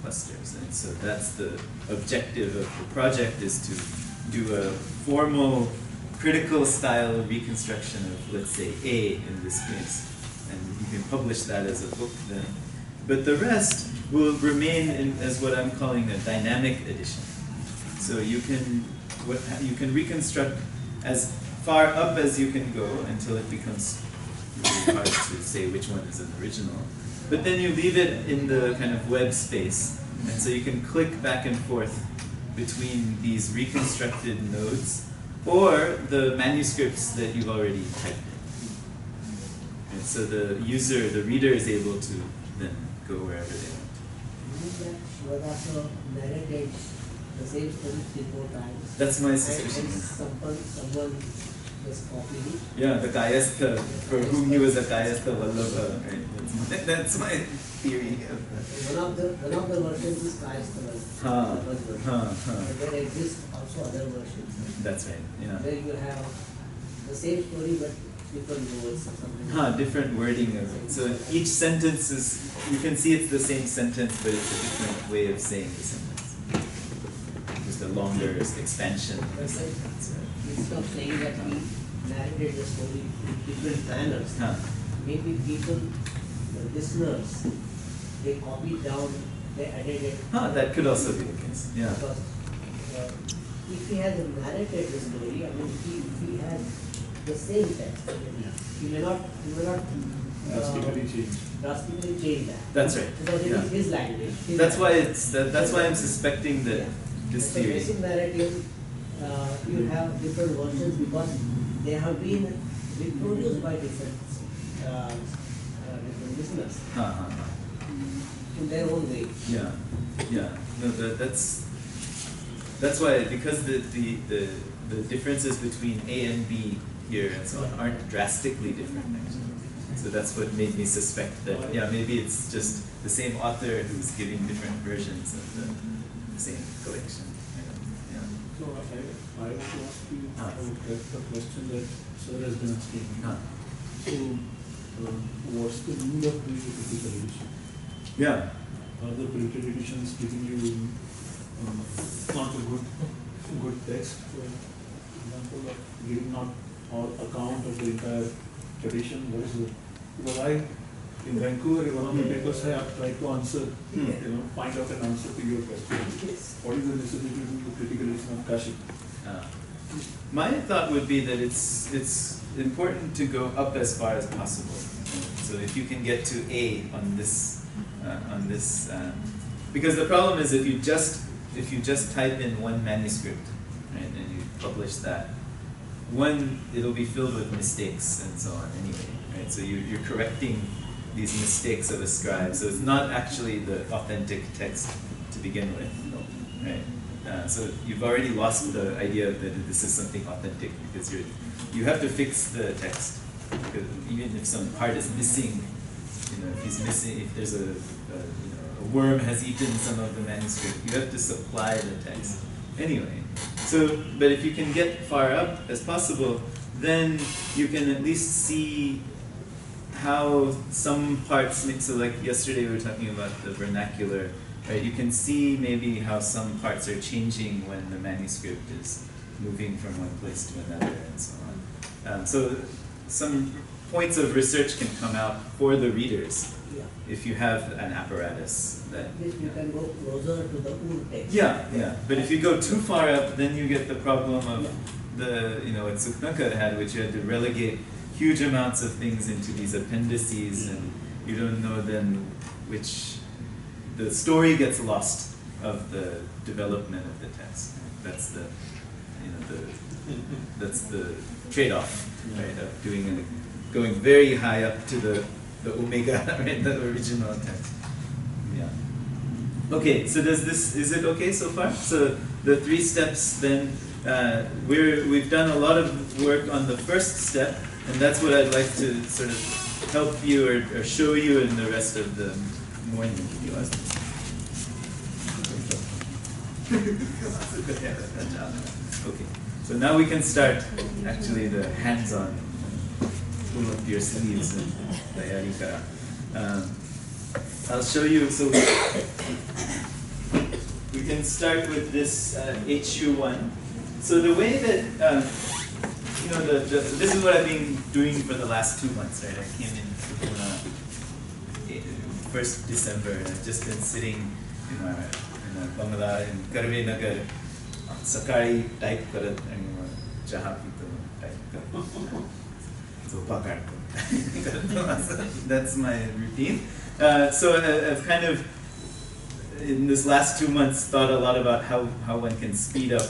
clusters. And so that's the objective of the project, is to do a formal critical style reconstruction of, let's say, A in this case. And you can publish that as a book then. But the rest will remain as what I'm calling a dynamic edition. So you can reconstruct as far up as you can go until it becomes really hard to say which one is an original. But then you leave it in the kind of web space, and so you can click back and forth between these reconstructed nodes or the manuscripts that you've already typed in. And so the user, the reader, is able to then go wherever they want. Was also narrated the same story 3-4 times. That's my suspicion. And someone just copied it. Yeah, the Kayastha, for whom he was a Kayastha Vallabha, right? That's my theory. One of the versions is Kayastha Vallabha. But there exist also other versions. That's right, yeah. Where you have the same story but different words or something. Different wording of it. So each sentence is, you can see it's the same sentence, but it's a different way of saying the sentence. Just a longer expansion of the sentence. Instead of saying that we narrated the story in different manners, maybe people, the listeners, they copied down, they edited. That could also be the case, yeah. Because if he has narrated the story, I mean, if he had the same text, he may not drastically change that. That's right. Because it is his language. That's why I'm suspecting that this theory. The basic narrative, you have different versions because they have been reproduced by different listeners in their own way. Yeah, yeah. No, that's why, because the differences between A and B here and so on aren't drastically different actually. So that's what made me suspect that, yeah, maybe it's just the same author who's giving different versions of the same collection. Yeah. So I want to ask you the question that Sir has been asking. So what's the rule of the critical edition? Yeah. Are the printed editions giving you not a good text, for example, of giving not all account of the entire tradition? What is it? Because in Vancouver, in one of the papers, I have tried to answer, find out an answer to your question. What is the necessity to do the critical edition of Kashi? My thought would be that it's important to go up as far as possible. So if you can get to A on this, because the problem is if you just type in one manuscript, right, and you publish that, it'll be filled with mistakes and so on anyway, right? So you're correcting these mistakes of a scribe. So it's not actually the authentic text to begin with, right? So you've already lost the idea that this is something authentic because you have to fix the text. Because even if some part is missing, if there's a worm has eaten some of the manuscript, you have to supply the text anyway. So, but if you can get far up as possible, then you can at least see how some parts mix. So like yesterday we were talking about the vernacular, right? You can see maybe how some parts are changing when the manuscript is moving from one place to another and so on. So some points of research can come out for the readers if you have an apparatus that. You can go closer to the old text. Yeah. But if you go too far up, then you get the problem of what Suknaka had, which you had to relegate huge amounts of things into these appendices, and you don't know then which. The story gets lost of the development of the text. That's the trade-off, right? Of going very high up to the omega, right? The original text. Yeah. Okay. So is it okay so far? So the 3 steps then. We've done a lot of work on the first step, and that's what I'd like to sort of help you or show you in the rest of the morning. Okay. So So now we can start actually the hands-on, pull up your sleeves and tayari kara. I'll show you. So we can start with this HU1. So the way that this is what I've been doing for the last 2 months, right? I came in 1st December, and I've just been sitting in a bangla in Garve Nagar. Sakari type karat and jaha pito type karat. So pakar. That's my routine. So I've kind of in this last 2 months thought a lot about how one can speed up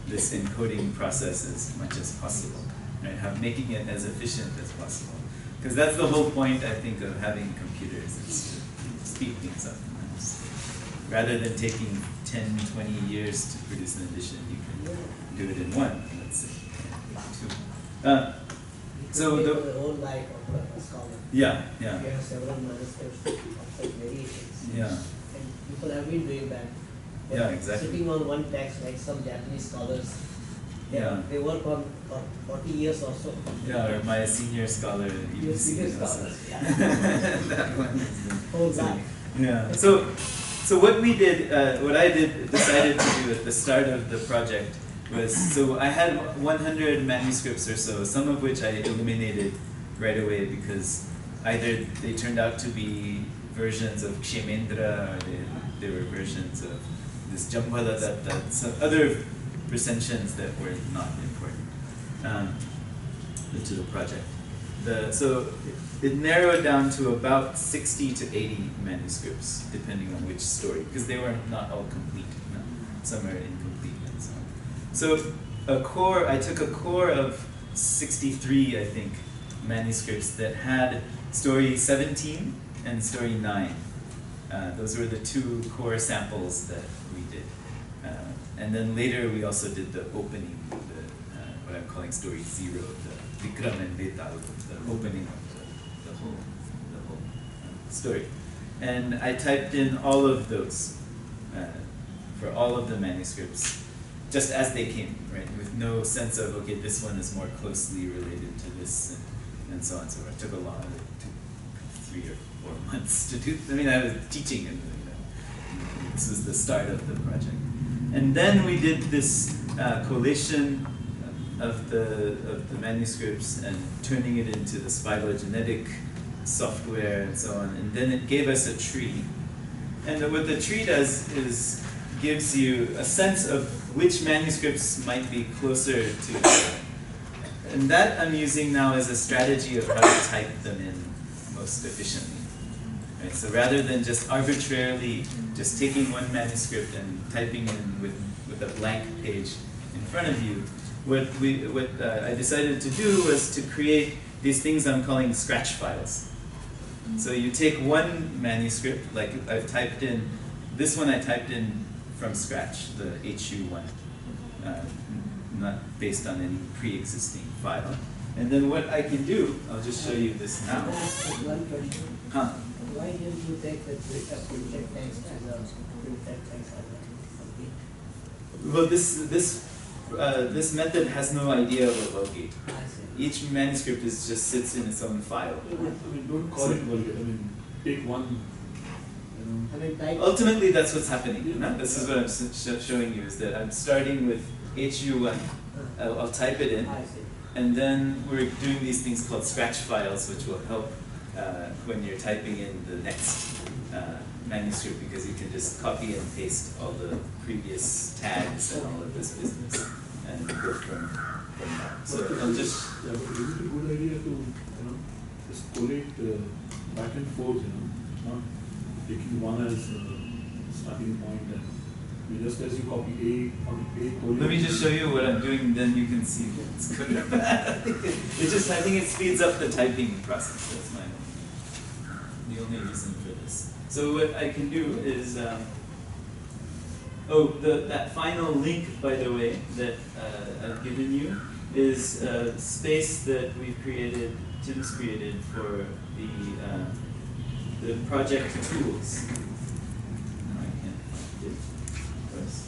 this encoding process as much as possible, right? Making it as efficient as possible. Because that's the whole point, I think, of having computers, is to speed things up. Rather than taking 10, 20 years to produce an edition, you can do it in one, let's say, 2. So the whole life of a scholar. Yeah. You have several manuscripts of such variations. Yeah. And people have been doing that. But Yeah, exactly. sitting on one text, like some Japanese scholars, they work on for 40 years or so. Yeah, or my senior scholar. Your senior scholars, yeah. That one is the Whole life. Yeah. So what we did, what I decided to do at the start of the project was, so I had 100 manuscripts or so, some of which I eliminated right away because either they turned out to be versions of Kshemendra, or they were versions of this Jambhadadatta, some other recensions that were not important to the project. So it narrowed down to about 60 to 80 manuscripts, depending on which story, because they were not all complete. No? Some are incomplete and so on. So I took a core of 63, I think, manuscripts that had story 17 and story 9. Those were the 2 core samples that we did. And then later we also did the opening, what I'm calling story 0, the Vikram and Betal, the opening of the whole story. And I typed in all of those for all of the manuscripts, just as they came, right? With no sense of, okay, this one is more closely related to this, and so on and so forth. It took a lot, it took 3 or 4 months to do. I mean, I was teaching, and this was the start of the project. And then we did this collation of the manuscripts and turning it into the phylogenetic software and so on. And then it gave us a tree. And what the tree does is gives you a sense of which manuscripts might be closer to each other. And that I'm using now as a strategy of how to type them in most efficiently. Right? So rather than just arbitrarily just taking one manuscript and typing in with a blank page in front of you, what I decided to do was to create these things I'm calling scratch files. So you take one manuscript, like I've typed in, this one I typed in from scratch, the HU1, not based on any pre-existing file. And then what I can do, I'll just show you this now. One question. Huh. Why didn't you take the printed text as a printed text as a complete? Well, this method has no idea of a Vulgate. I see. Each manuscript just sits in its own file. I mean, don't call it Vulgate. I mean, take one. I mean, type. Ultimately, that's what's happening. No? This is what I'm showing you, is that I'm starting with HU1. I'll type it in. I see. And then we're doing these things called scratch files, which will help when you're typing in the next manuscript, because you can just copy and paste all the previous tags and all of this business and go from that. So I'll just... Yeah, but is it a good idea to, just collate back and forth, not taking one as a starting point and just as you copy A on A collate. Let me just show you what I'm doing, then you can see if it's good or bad. I think it speeds up the typing process. That's the only reason for this. So what I can do is, that final link, by the way, that I've given you is a space that we've created, Tim's created for the project tools. No, I can't find it. Of course.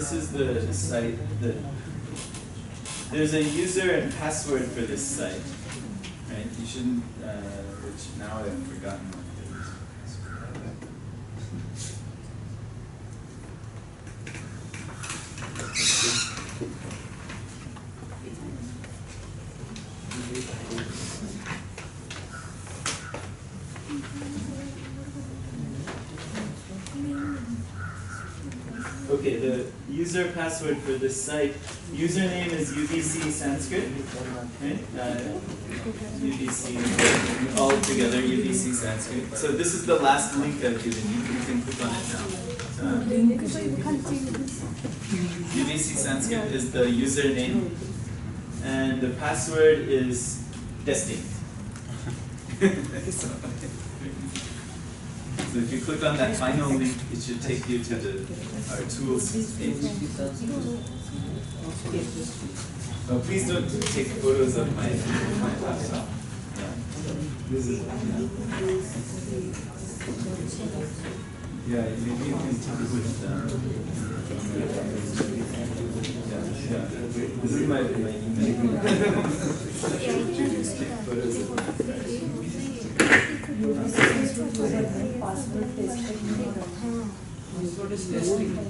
this is the site that there's a user and password for this site, right? You shouldn't, which now I've forgotten what it is. Okay, the user password for this site, username is UBC Sanskrit, right? UBC, all together, UBC Sanskrit. So this is the last link I've given you. You can click on it now. UBC Sanskrit is the username, and the password is testing. So if you click on that final link, it should take you to our tools page. Oh, please don't take photos of my laptop. Yeah. This is, yeah, maybe you can put yeah. This is my email. Just take photos of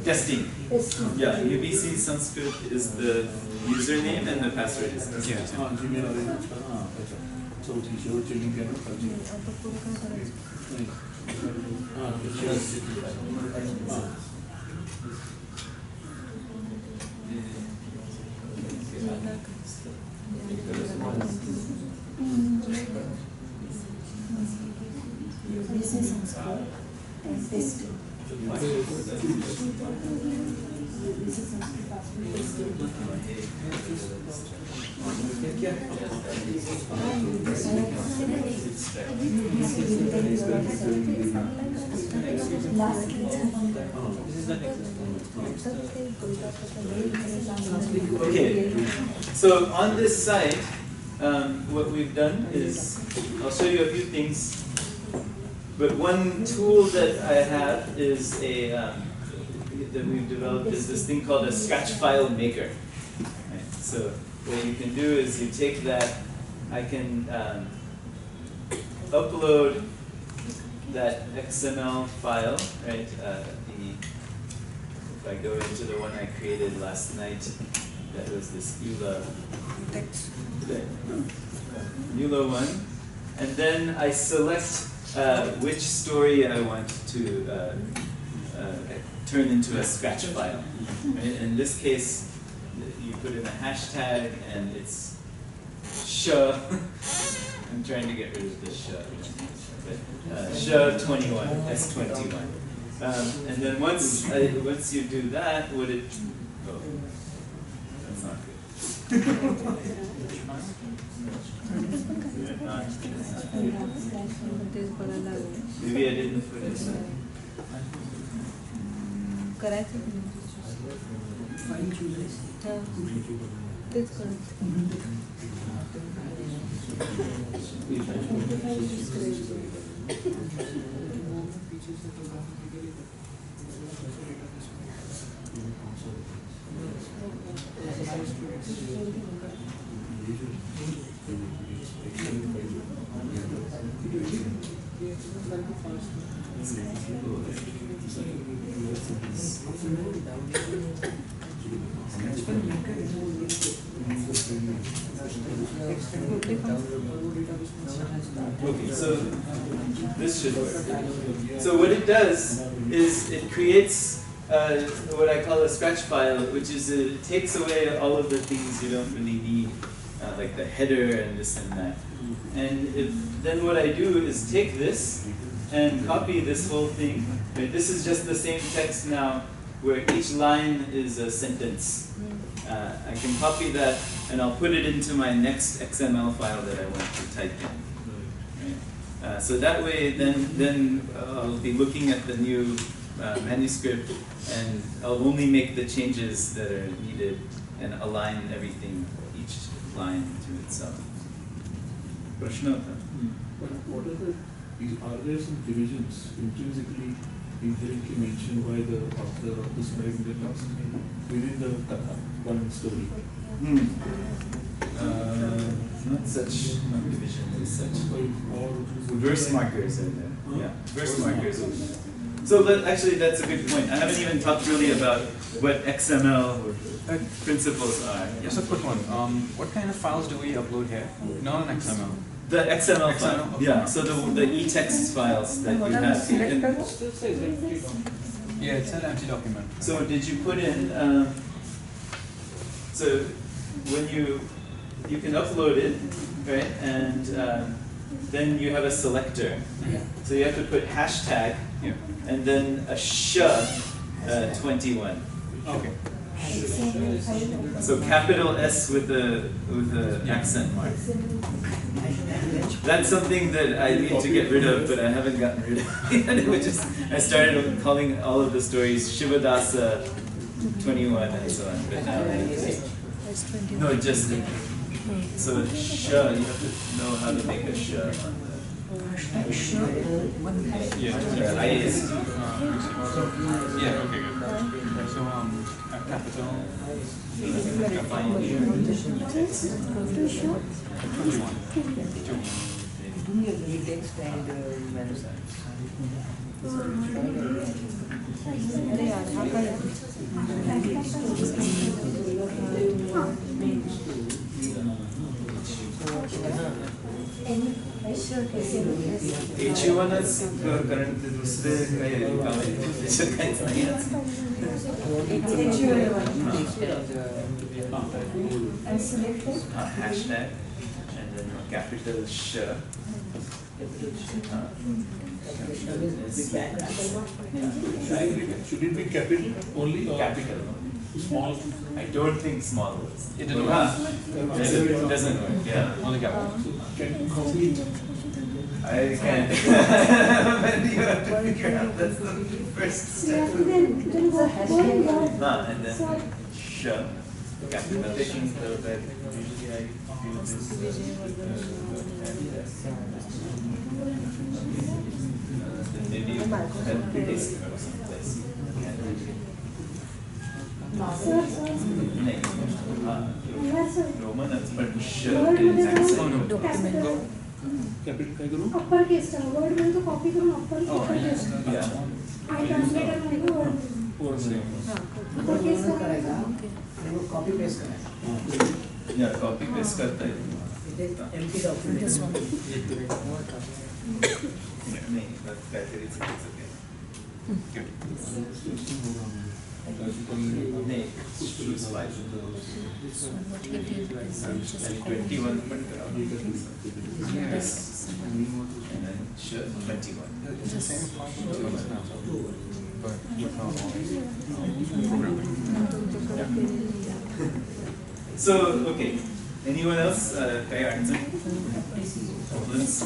testing. Yeah, UBC Sanskrit is the username and the password is testing. Okay, so on this site, what we've done is, I'll show you a few things, but one tool that I have is that we've developed is this thing called a scratch file maker. Right? So what you can do is you take that, I can upload that XML file, right? If I go into the one I created last night, that was this EULA one, and then I select which story I want to turn into a scratch file. Right? In this case, you put in a hashtag and it's sh. I'm trying to get rid of the sh. sh21, s21. And then once you do that, what it? Oh, that's not good. Maybe I didn't put it. करायचं तेच करत Okay, so this should work. So what it does is it creates what I call a scratch file, which is it takes away all of the things you don't really need, like the header and this and that. And then what I do is take this and copy this whole thing. Right? This is just the same text now, where each line is a sentence. I can copy that and I'll put it into my next XML file that I want to type in. Right? So that way, then I'll be looking at the new manuscript, and I'll only make the changes that are needed and align everything, each line to itself. Prashna? But what are there some divisions intrinsically inherently mentioned by the author of the slide within the one story. Not such division as such. Or Verse markers are there. Yeah, verse markers. So actually, that's a good point. I haven't even talked really about what XML principles are. Just a quick one. What kind of files do we upload here? Not an XML. The XML file. XML? Yeah. So the e-text files that you have. Still says empty document. Yeah, it's an empty document. So did you put in? So when you can upload it, right? And then you have a selector. So you have to put hashtag and then a SH21. Okay. So capital S with the accent mark. That's something that I need to get rid of, but I haven't gotten rid of it. Which is, I started calling all of the stories Shivadasa 21 and so on. But now no, just so sh. You have to know how to make a sh on the. Yeah. IS. Yeah. Okay. Good. So capital. text and अरे यार हाँ का यार H1च कारण ते दुसरे काही काम आहे त्याच्यात काहीच नाही आहे. Hashtag and then capital sh. should it be capital only or Capital. small? I don't think small. It didn't work. It doesn't work. Yeah. Only capital. Can you copy? I can't. But you have to figure out that's the first step. And then sh. Capital. Taking the web. Usually I do this. Then maybe you can paste it someplace. Roman, but sh is accent. Oh no. Capital काय करू? Upper case word में तो copy करून upper Oh, case yes. Yeah. आई translator मध्ये word upper case करेगा copy paste करेगा Yeah, copy paste करता है. empty document नहीं, but काहीतरी चुकीचं केलं. नहीं, choose file. आणि 21 पण करावं. Yes. And then should 21. It's the same function now, but without all these programming. So, okay. Anyone else? Kai answer? Problems?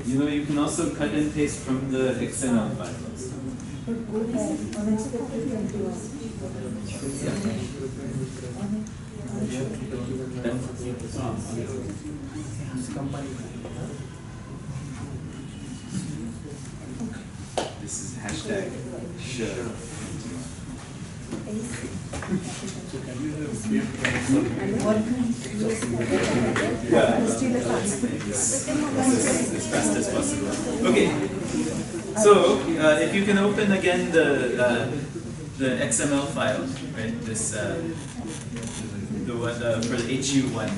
You know, you can also cut and paste from the XML files. This is hashtag sure. So can you have Yeah, as fast as possible. Okay, so if you can open again the XML file, right? This the one for the HU1.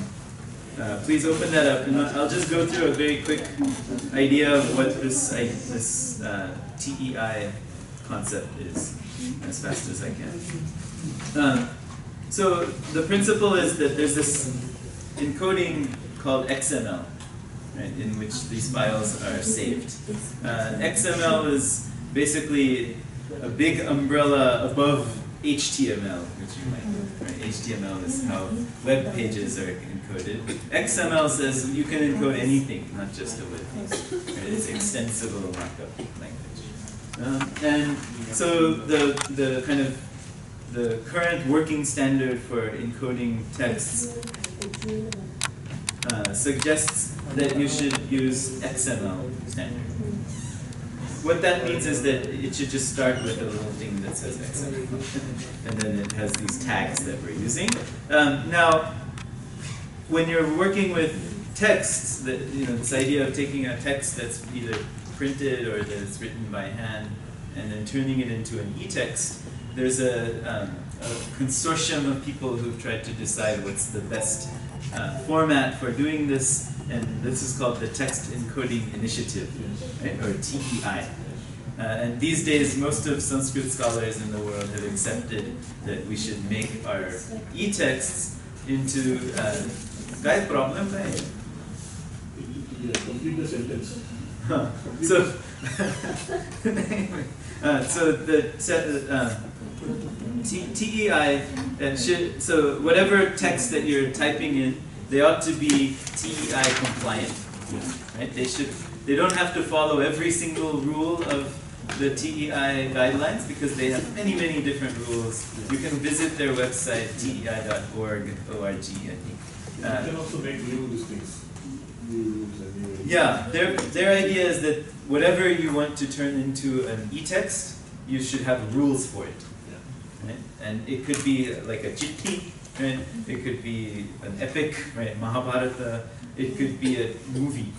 Please open that up, and I'll just go through a very quick idea of what this TEI concept is, as fast as I can. So the principle is that there's this encoding called XML, right, in which these files are saved. XML is basically a big umbrella above HTML, which you might know, right? HTML is how web pages are encoded. XML says you can encode anything, not just a web page. Right? It's extensible markup language. And so the kind of the current working standard for encoding texts suggests that you should use XML standard. What that means is that it should just start with a little thing that says XML, and then it has these tags that we're using. Now, when you're working with texts, this idea of taking a text that's either printed or that's written by hand and then turning it into an e-text, there's a consortium of people who've tried to decide what's the best format for doing this, and this is called the Text Encoding Initiative, right? Or TEI. And these days, most of Sanskrit scholars in the world have accepted that we should make our e-texts into guy problem, right? Yeah, complete the sentence. So, so the TEI should, so whatever text that you're typing in, they ought to be TEI compliant, right? They don't have to follow every single rule of the TEI guidelines because they have many, many different rules. You can visit their website, tei.org, I think. You can also make new listings. Yeah, their idea is that whatever you want to turn into an e-text, you should have rules for it. Right? And it could be like a chitti, right? It could be an epic, right? Mahabharata. It could be a movie.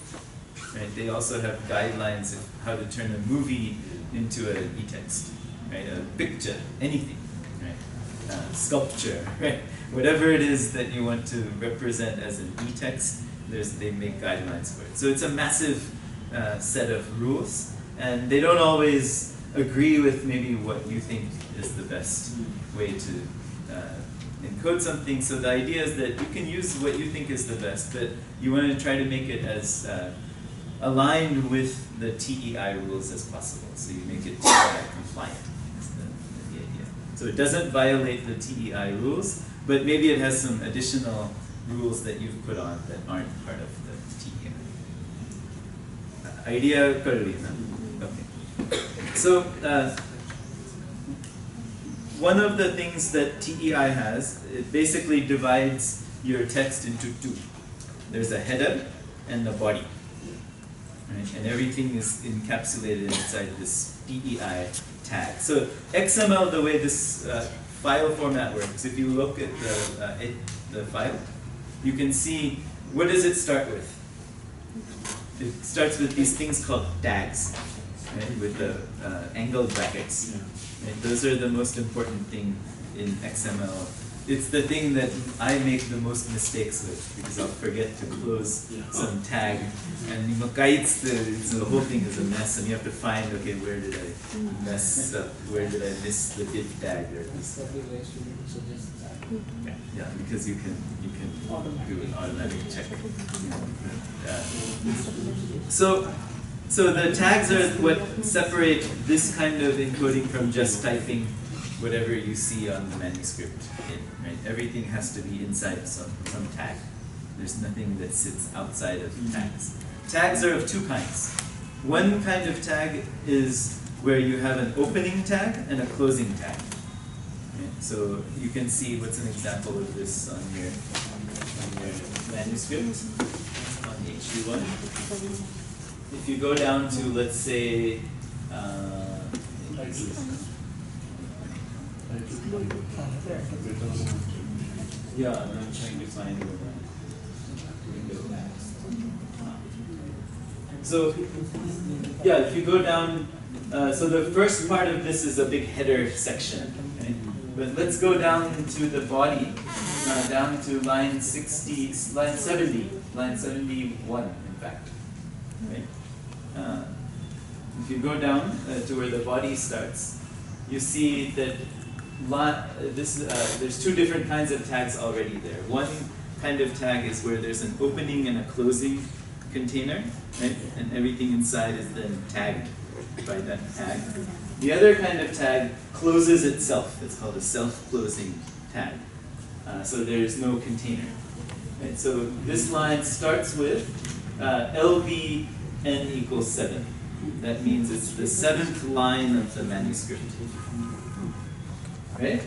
Right? They also have guidelines of how to turn a movie into an e-text, right? A picture, anything, right? Sculpture, right? Whatever it is that you want to represent as an e-text, they make guidelines for it. So it's a massive set of rules, and they don't always agree with maybe what you think is the best way to encode something. So the idea is that you can use what you think is the best, but you want to try to make it as aligned with the TEI rules as possible. So you make it TEI compliant. That's the idea. So it doesn't violate the TEI rules, but maybe it has some additional rules that you've put on that aren't part of the TEI. Idea clearly, no? Okay. So one of the things that TEI has, it basically divides your text into two. There's a header and a body. Right? And everything is encapsulated inside this TEI tag. So XML, the way this file format works, if you look at the file, you can see, what does it start with? It starts with these things called tags, right? With the angled brackets. Right? Those are the most important thing in XML. It's the thing that I make the most mistakes with because I'll forget to close some tag, and the whole thing is a mess, and you have to find, okay, where did I mess up? Where did I miss the div tag or this? Yeah, because you can do an automatic check. So the tags are what separate this kind of encoding from just typing whatever you see on the manuscript. Right? Everything has to be inside some tag. There's nothing that sits outside of tags. Tags are of two kinds. One kind of tag is where you have an opening tag and a closing tag. Right? So you can see what's an example of this on your manuscript on HU1. If you go down to, let's say, yeah, I'm trying to find the window. So, yeah, if you go down, so the first part of this is a big header section, okay? But let's go down to the body, down to line 71, in fact. Right? If you go down to where the body starts, you see that there's two different kinds of tags already there. One kind of tag is where there's an opening and a closing container, right? And everything inside is then tagged by that tag. The other kind of tag closes itself. It's called a self-closing tag. So there's no container. Right? So this line starts with LB n equals 7. That means it's the 7th line of the manuscript. Right?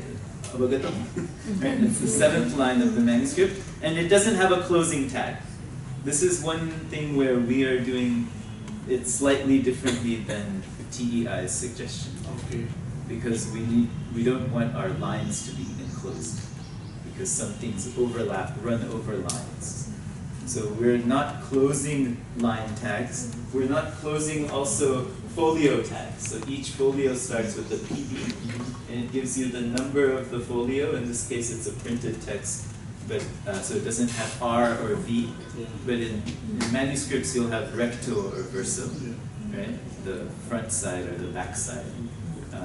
Right? It's the 7th line of the manuscript, and it doesn't have a closing tag. This is one thing where we are doing it slightly differently than TEI's suggestion. Okay. Because we don't want our lines to be enclosed, because some things run over lines. So we're not closing line tags. We're not closing also folio tags. So each folio starts with a PD, and it gives you the number of the folio. In this case, it's a printed text, but so it doesn't have R or V. But in manuscripts, you'll have recto or verso, right? The front side or the back side.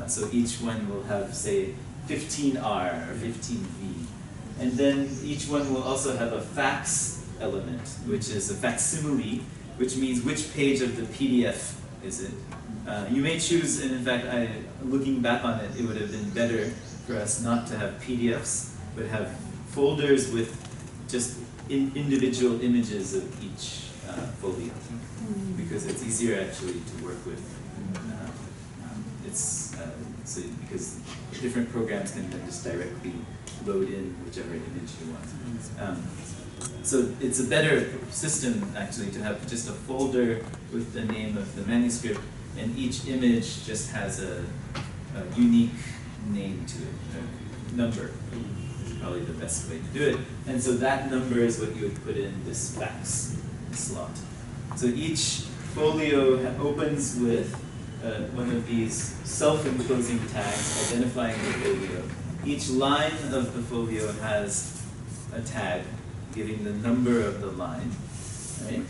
So each one will have, say, 15R or 15V. And then each one will also have a fax element, which is a facsimile, which means which page of the PDF is it. You may choose, and in fact, looking back on it, it would have been better for us not to have PDFs, but have folders with just individual images of each folio, because it's easier actually to work with. Because different programs can then just directly load in whichever image you want. So it's a better system actually to have just a folder with the name of the manuscript, and each image just has a unique name to it, a number. Is probably the best way to do it. And so that number is what you would put in this fax slot. So each folio opens with one of these self-enclosing tags identifying the folio. Each line of the folio has a tag giving the number of the line, right?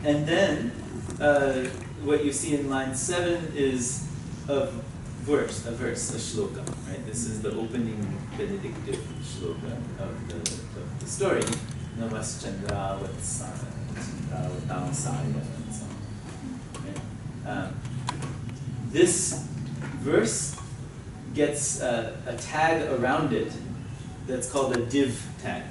And then what you see in line 7 is a verse, a shloka, right? This is the opening benedictive shloka of the story. Namas Chandra Vatsaya, and so on. Right? This verse gets a tag around it that's called a div tag.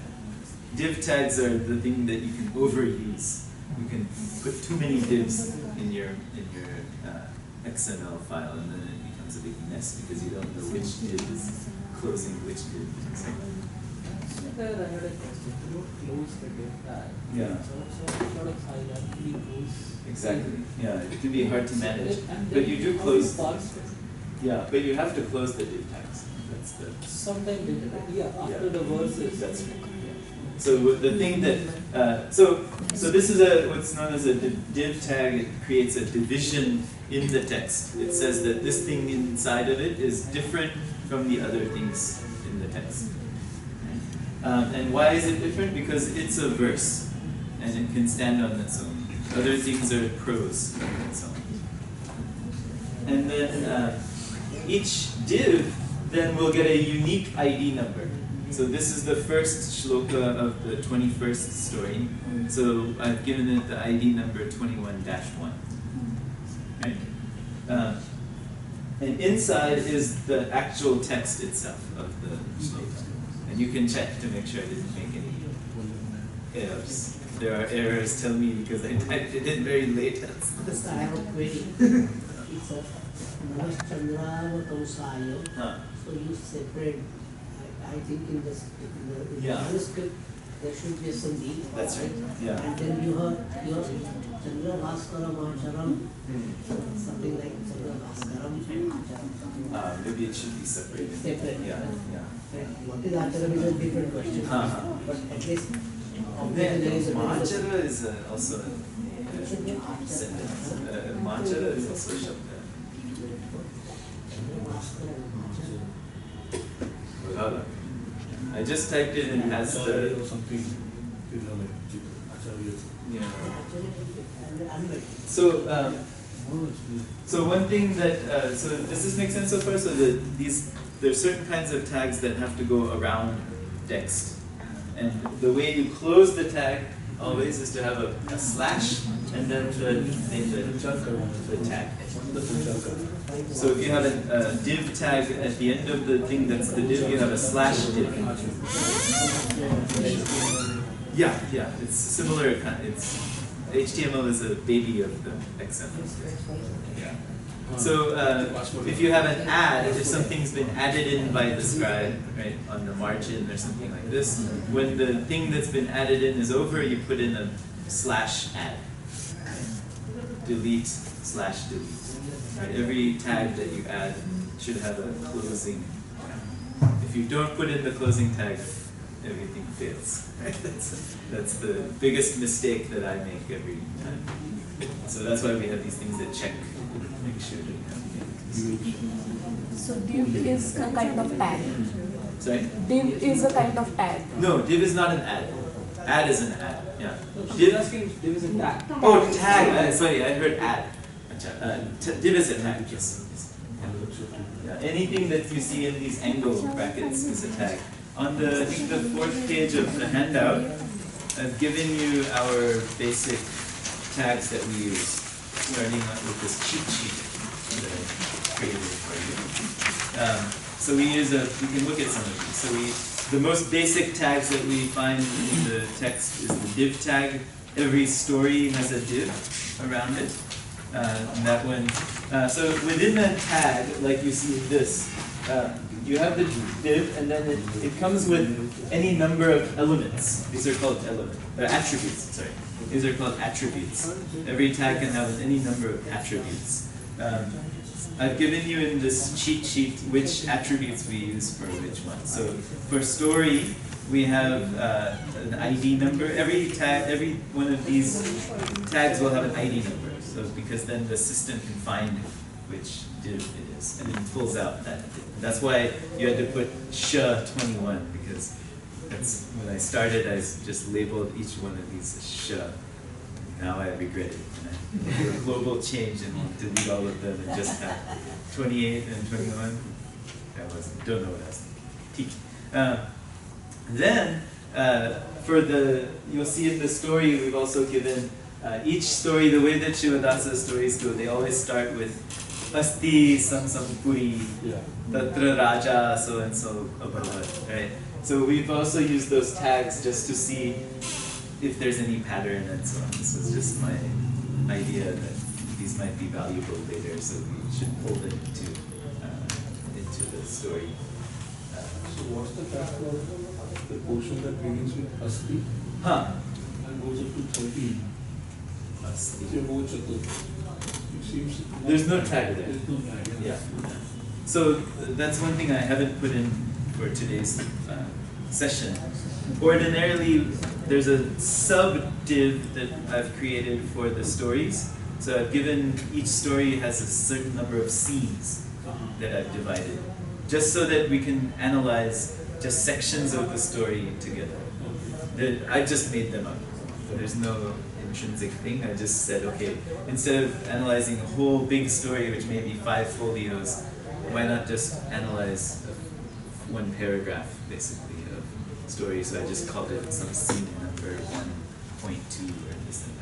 Div tags are the thing that you can overuse. You can put too many divs in your XML file, and then it becomes a big mess because you don't know which div is closing which div. So, There I had a question. You close the div tag. yeah. So a lot of hierarchy goes. Exactly. Yeah, it can be hard to manage, And but you do close. Parts, Yeah, but you have to close the div tags. That's the. sometime later, after the verses. That's right. So the thing that so this is what's known as a div tag. It creates a division in the text. It says that this thing inside of it is different from the other things in the text. And why is it different? Because it's a verse, and it can stand on its own. Other things are prose on its own. And then each div then will get a unique ID number. So this is the first shloka of the 21st story. So I've given it the ID number 21-1. Right? And inside is the actual text itself of the shloka. And you can check to make sure I didn't make any errors. If there are errors, tell me, because I typed it in very late. Because I have a query. It's a Chandra Vatosaya. So you separate. I think in the manuscript there should be a sandhi. That's right. Yeah. And then you have Chandra Bhaskaram Acharam, something like Chandra Bhaskaram. Maybe it should be separated. Separate. Yeah. What is Acharam is a different question. But at least Then there is a Machara is also a sentence. Machara is also a shabda. I just typed it and it has the. Yeah. So one thing that so does this make sense so far? So there's certain kinds of tags that have to go around text, and the way you close the tag always is to have a slash and then the tag. So if you have a div tag at the end of the thing that's the div, you have a slash div. Yeah, yeah, it's similar. It's HTML is a baby of the XML. Yeah. So if you have an add, if something's been added in by the scribe, right, on the margin or something like this, when the thing that's been added in is over, you put in a slash add. Delete slash delete. Right? Every tag that you add should have a closing. If you don't put in the closing tag, everything fails. Right? That's the biggest mistake that I make every time. So that's why we have these things that check, make sure that you have. So div is a kind of tag. Sorry? Div is a kind of tag. No, div is not an add. Add is an add. Yeah. She's asking div is a tag. Oh, tag. Sorry, I heard add. Div is a tag. Yes. Yeah. Anything that you see in these angle brackets is a tag. On the, I think the 4th page of the handout, I've given you our basic tags that we use, starting out with this cheat sheet that I created for you. So we use we can look at some of these. So the most basic tags that we find in the text is the div tag. Every story has a div around it. And that one, so within that tag, like you see this, you have the div, and then it comes with any number of elements. These are called attributes, sorry. These are called attributes. Every tag can have any number of attributes. I've given you in this cheat sheet which attributes we use for which one. So for story, we have an ID number. Every one of these tags will have an ID number. So because then the system can find which div it is, and it pulls out that div. That's why you had to put SH21, because that's when I started. I just labeled each one of these as SH. Now I regret it. And I do a global change and delete all of them and just have 28 and 21. Don't know what else. Peak. Then you'll see in the story we've also given each story, the way that Shivadasa stories go, they always start with Asti Samsampuri, Tatra Raja, so and so abhavat, right? So we've also used those tags just to see if there's any pattern and so on. This was just my idea that these might be valuable later, so we should pull them into the story. So what's the tag for the portion that begins with Asti and goes up to 13? Asti. There's no tag there. There's no tag. Yeah. So that's one thing I haven't put in for today's session. Ordinarily, there's a sub-div that I've created for the stories. So I've given each story has a certain number of scenes that I've divided, just so that we can analyze just sections of the story together. I just made them up. There's no intrinsic thing. I just said, okay, instead of analyzing a whole big story, which may be 5 folios, why not just analyze one paragraph, basically, of story? So I just called it some scene number 1.2 or this and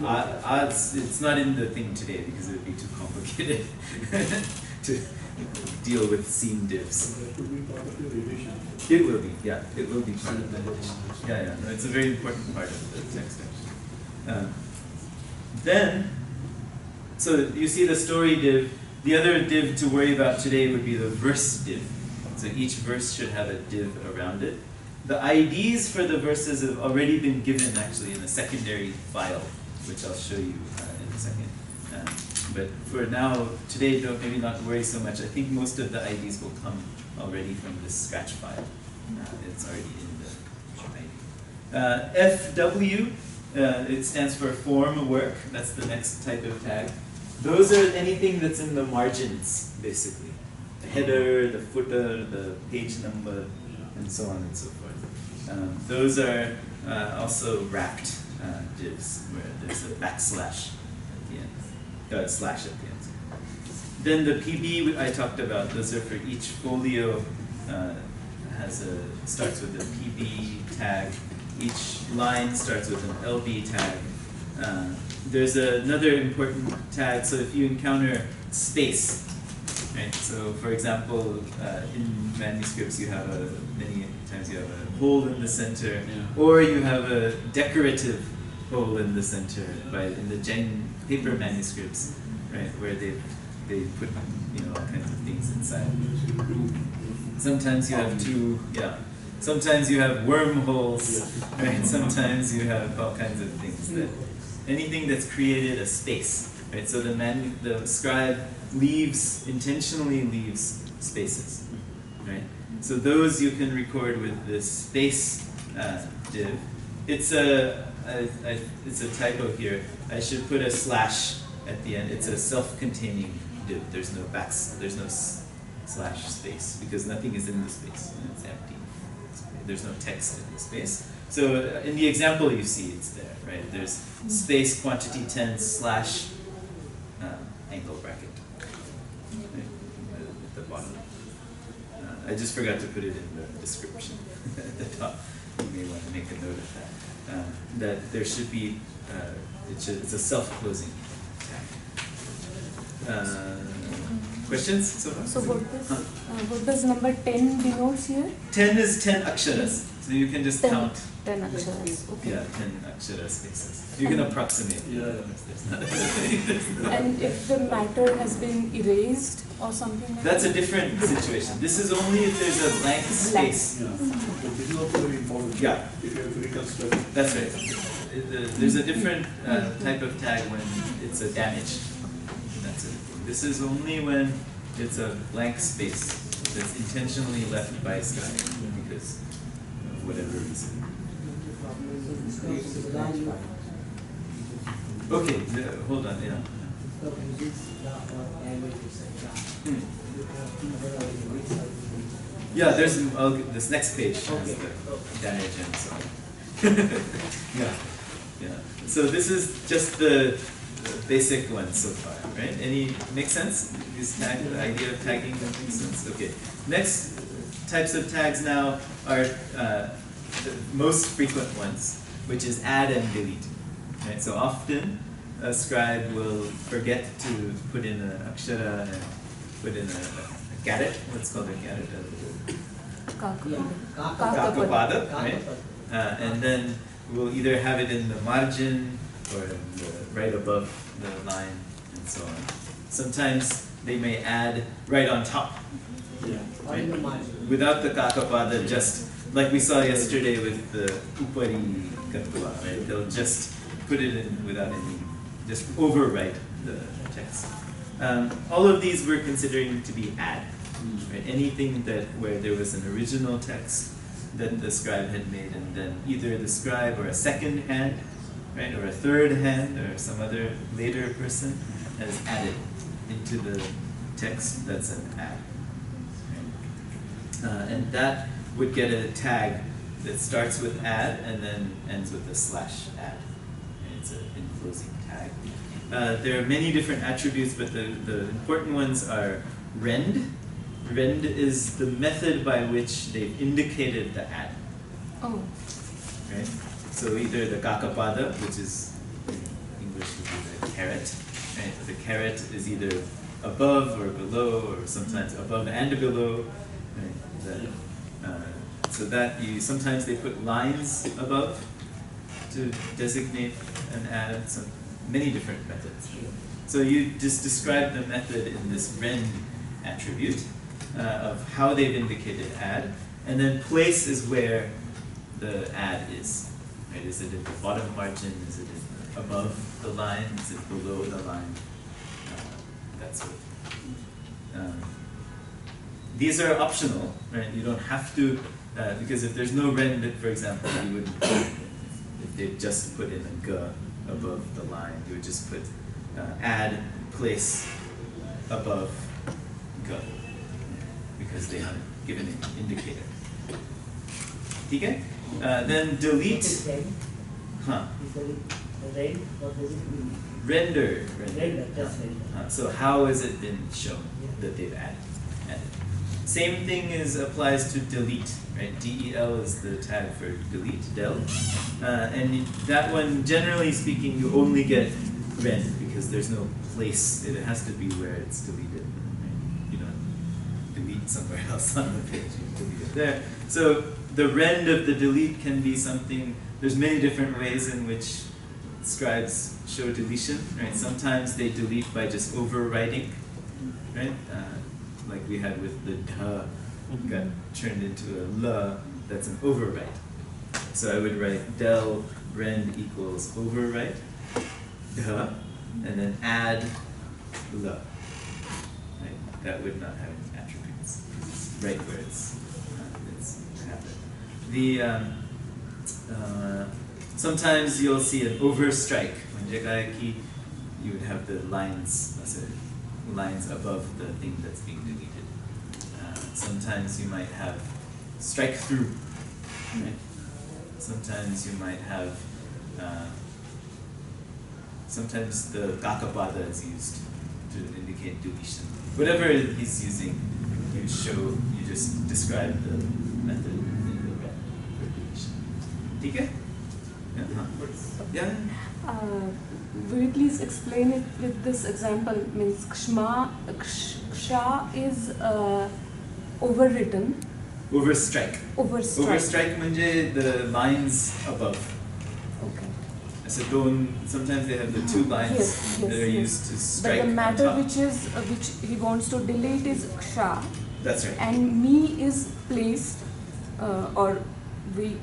that. It's not in the thing today because it would be too complicated to deal with scene divs. That would be part of your edition. It will be, yeah. It will be part of the edition. Yeah, yeah. No, it's a very important part of the text, actually. Then, so you see the story div. The other div to worry about today would be the verse div. So each verse should have a div around it. The IDs for the verses have already been given actually in a secondary file, which I'll show you in a second. But for now, today, don't maybe not worry so much. I think most of the IDs will come already from this scratch file. It's already in the ID. FW, it stands for form work. That's the next type of tag. Those are anything that's in the margins, basically. The header, the footer, the page number, and so on and so forth. Those are also wrapped divs, where there's a backslash at the end, slash at the end. Then the PB I talked about, those are for each folio, starts with a PB tag. Each line starts with an LB tag. There's another important tag. So if you encounter space, right? So for example, in manuscripts you have many times you have a hole in the center, or you have a decorative hole in the center. In the Jeng paper manuscripts, right, where they put all kinds of things inside. Sometimes you have sometimes you have wormholes, right? Sometimes you have all kinds of things. Anything that's created a space, right? So the scribe intentionally leaves spaces, right? So those you can record with this space div. It's a typo here. I should put a slash at the end. It's a self-containing div. There's no slash space because nothing is in the space. It's empty. There's no text in the space. So in the example you see it's there, right? There's space quantity 10 slash angle bracket at the bottom. I just forgot to put it in the description at the top. You may want to make a note of that. That there should be, it's a self-closing tag. Questions so far? So what does number 10 denotes here? 10 is 10 aksharas. So you can just count. 10 aksharas, okay. Yeah, 10 akshara spaces. You can approximate. And if the matter has been erased or something like That's that? a different situation. This is only if there's a blank space. Yeah. But this is also very important. Yeah. If you have to reconstruct. That's right. There's a different type of tag when it's a damage. That's it. This is only when it's a blank space that's intentionally left by scribe because of whatever reason. Okay, hold on. Yeah. Yeah, there's this next page has the damage and so on. Yeah. So this is just the basic one so far, right? Make sense? The idea of tagging makes sense? Okay. Next types of tags now are the most frequent ones, which is add and delete. Right? So often a scribe will forget to put in an akshara and put in a garet, what's called a garet? Kakapada, right? And then we'll either have it in the margin or right above the line and so on. Sometimes they may add right on top. Right? Without the kakapada, just like we saw yesterday with the upari katva, right? They'll just put it in without just overwrite the text. All of these we're considering to be add. Right? Anything where there was an original text that the scribe had made, and then either the scribe or a second hand, right, or a third hand, or some other later person has added into the text. That's an add. Right? And that would get a tag that starts with add and then ends with a slash add. And it's an enclosing tag. There are many different attributes, but the important ones are rend. Rend is the method by which they've indicated the add. Oh. Right? So either the kakapada, which is in English would be the caret. Right? The caret is either above or below, or sometimes above and below. Right? So that sometimes they put lines above to designate an add. Many different methods. So you just describe the method in this rend attribute of how they've indicated add, and then place is where the add is. Right? Is it at the bottom margin? Is it above the line? Is it below the line? That sort of thing. These are optional, right? You don't have to, because if there's no rend, for example, you wouldn't. If they just put in a g above the line, you would just put add place above g, because they haven't given an indicator. Okay? Then delete. Huh. Render. Render, just So how has it been shown that they've added? Same thing applies to delete, right? DEL is the tag for delete, del. And that one, generally speaking, you only get rend because there's no place. It has to be where it's deleted. Right? You don't delete somewhere else on the page. You delete it there. So the rend of the delete can be something. There's many different ways in which scribes show deletion. Right? Sometimes they delete by just overwriting, right? Like we had with the duh got turned into a l. That's an overwrite. So I would write del rend equals overwrite duh, and then add l. Right? That would not have attributes. It's right where it's happened. Sometimes you'll see an overstrike. You would have the lines above the thing that's being deleted. Sometimes you might have strike through. Right? Sometimes you might have. Sometimes the gakapada is used to indicate deletion. Whatever he's using, you just describe the method in the red for deletion. Okay? Yeah. Will you please explain it with this example? Means ksha is overwritten. Overstrike. Overstrike. Overstrike means the lines above. Okay. So sometimes they have the two lines that are used to strike. But the matter on top. which he wants to delete is ksha. That's right. And me is placed, or we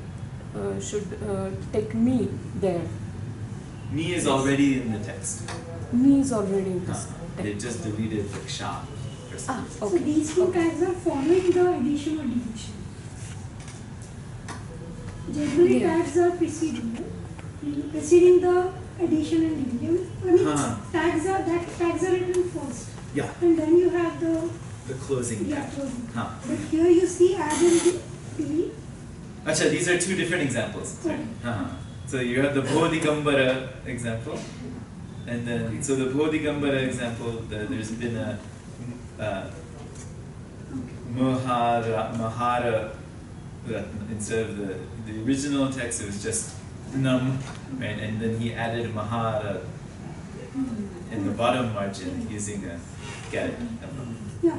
should take me there. Me is already in the text. Me is already in this They text. just deleted the ksha. Ah, So okay. these two tags are following the addition or deletion. Generally, Yeah. tags are preceding the addition and deletion. I mean, tags are written first, Yeah, and then you have the closing tag. closing. Huh. But here you see add and delete. Acha, these are two different examples. Right? So you have the Bodhigambara example, and then so the Bodhigambara example, there's been a Mahara instead of the original text. It was just Nam, right? And then he added Mahara in the bottom margin using a get. Yeah.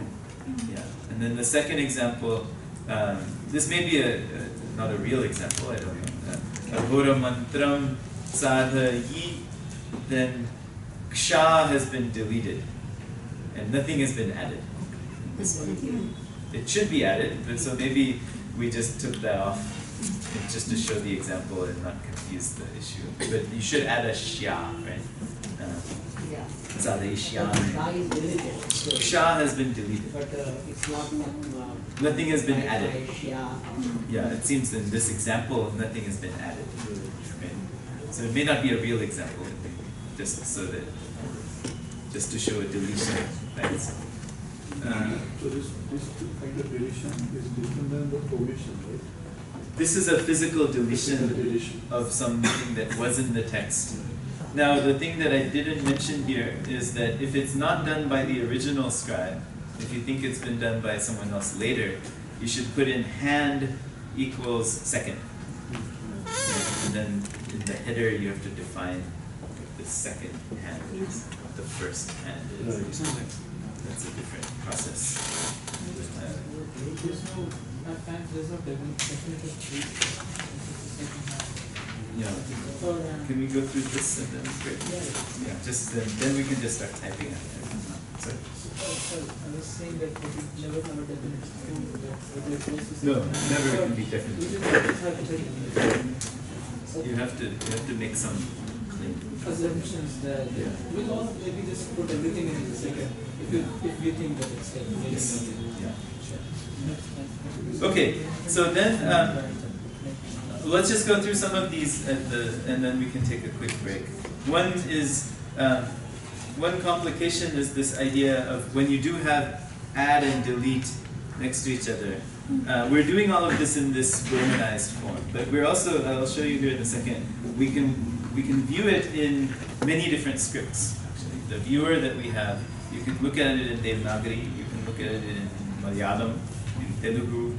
Yeah. And then the second example, this may be not a real example, I don't know. Ahura mantram sadhayi, then ksha has been deleted and nothing has been added. It should be added, but so maybe we just took that off just to show the example and not confuse the issue. But you should add a shya, right? Yeah. Sadhayi shya. Ksha is deleted. So, Ksha has been deleted. but it's not. Nothing has been added. Yeah. Yeah, it seems in this example, nothing has been added. Right? So it may not be a real example, just so that, just to show a deletion. Right? So this kind of deletion is different than the omission, right? This is a physical Physical deletion deletion. of something that was in the text. Now, the thing that I didn't mention here is that if it's not done by the original scribe, if you think it's been done by someone else later, you should put in hand equals second. And then in the header, you have to define the second hand is, the first hand is. That's a different process. There's no, at times there's no definitive Yeah. Can we go through this and then great? Yeah. Just then we can just start typing it. Sorry. I was saying that we never have a definite No, never can be definite. So You have to make some claim. assumptions that we'll all maybe just put everything in the second if you think that it's like maybe Yes. something. Yeah. Sure. Okay. So then let's just go through some of these and then we can take a quick break. One is one complication is this idea of when you do have add and delete next to each other. We're doing all of this in this romanized form, but we're also, I'll show you here in a second, we can view it in many different scripts, actually. The viewer that we have, you can look at it in Devanagari, you can look at it in Malayalam, in Telugu,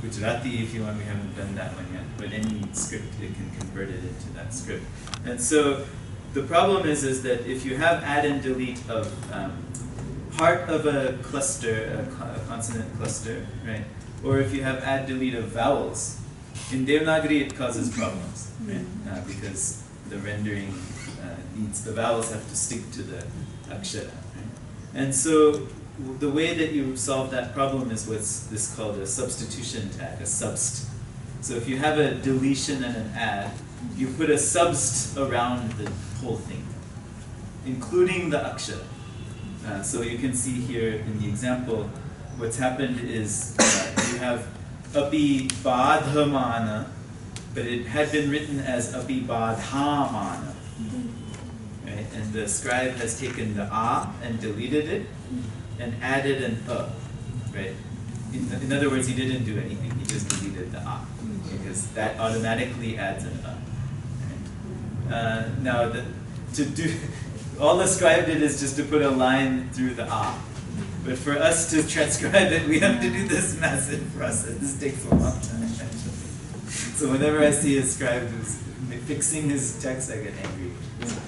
Gujarati if you want. We haven't done that one yet, but any script, it can convert it into that script. And so the problem is that if you have add and delete of part of a cluster, a consonant cluster, right? Or if you have add delete of vowels, in Devanagari it causes problems, right? Because the rendering needs, the vowels have to stick to the akshara, right? And so the way that you solve that problem is what's this called a substitution tag, a subst. So if you have a deletion and an add, you put a subst around the whole thing, including the akshara. So you can see here in the example, what's happened is you have api badhamana, but it had been written as api badhamana. Right? And the scribe has taken the a and deleted it and added an right? In other words, he didn't do anything, he just deleted the a, because that automatically adds an Right? Now, all the scribe did is just to put a line through the a. But for us to transcribe it, we have to do this massive process. This takes a long time, actually. So whenever I see a scribe who's fixing his text, I get angry.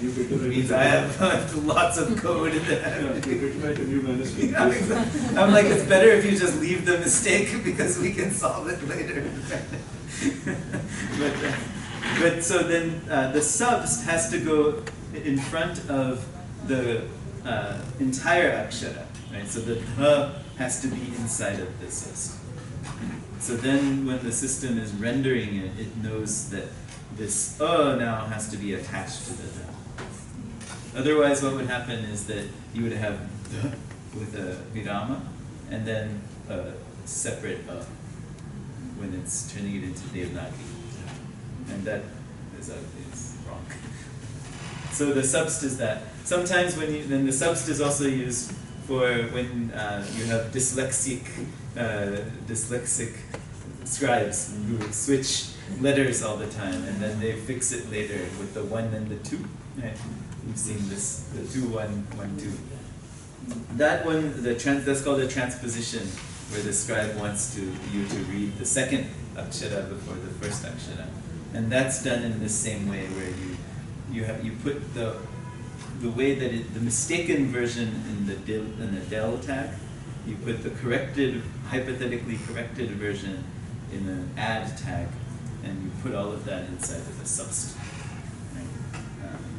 It means I have lots of code that I have to do. I'm like, it's better if you just leave the mistake because we can solve it later. But so then the subst has to go in front of the entire akshara, right? So the dha has to be inside of the subst. So then when the system is rendering it, it knows that this now has to be attached to the dha. Otherwise, what would happen is that you would have dha with a virama and then a separate when it's turning it into Devanagari. And that is wrong. So the subst is that. Sometimes then the subst is also used for when you have dyslexic scribes who switch letters all the time, and then they fix it later with the 1 and the 2. Right? You've seen this, the 2, 1, 1, 2. That one, that's called a transposition, where the scribe wants you to read the second akshara before the first akshara. And that's done in the same way, where you put the way that the mistaken version in the del tag, you put the hypothetically corrected version in an add tag, and you put all of that inside of the subst. Right?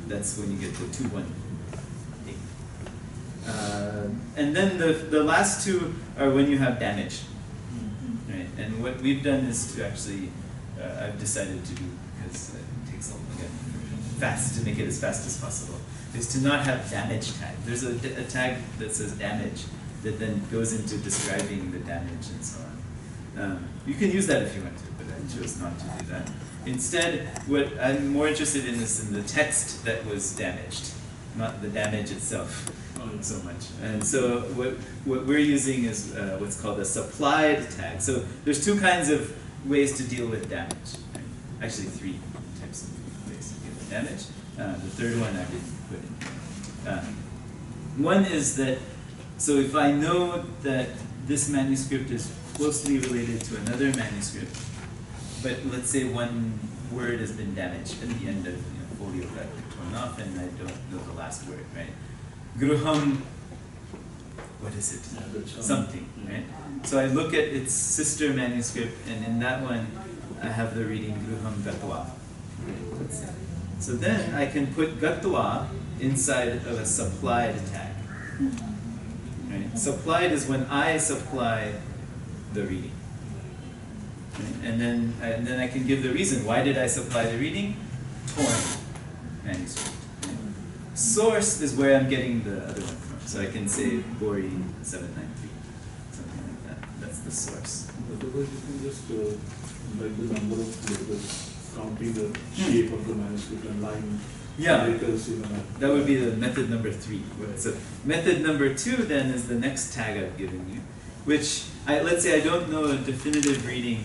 That's when you get the 2, 1, 8. And then the last two are when you have damage. Right? And what we've done is to actually I've decided to do, because it takes a to make it as fast as possible, is to not have damage tag. There's a tag that says damage that then goes into describing the damage and so on. You can use that if you want to, but I chose not to do that. Instead, what I'm more interested in is in the text that was damaged, not the damage itself so much. And so what we're using is what's called a supplied tag. So there's two kinds of ways to deal with damage. Right? Actually, 3 types of ways to deal with damage. The third one I didn't put in. One is that, so if I know that this manuscript is closely related to another manuscript, but let's say one word has been damaged at the end of folio got torn off and I don't know the last word, right? Gruham, what is it? Something, right? So I look at its sister manuscript, and in that one, I have the reading Gruham Gatwa. So then I can put Gatwa inside of a supplied tag. Right? Supplied is when I supply the reading. Right? And then I can give the reason. Why did I supply the reading? Torn manuscript. Right? Source is where I'm getting the other one from. So I can say Bori 793. Something like that. That's the source. Otherwise, you can just write the number of letters, counting the shape of the manuscript and line letters in a that would be the method number 3. So method number 2 then is the next tag I've given you, which let's say I don't know a definitive reading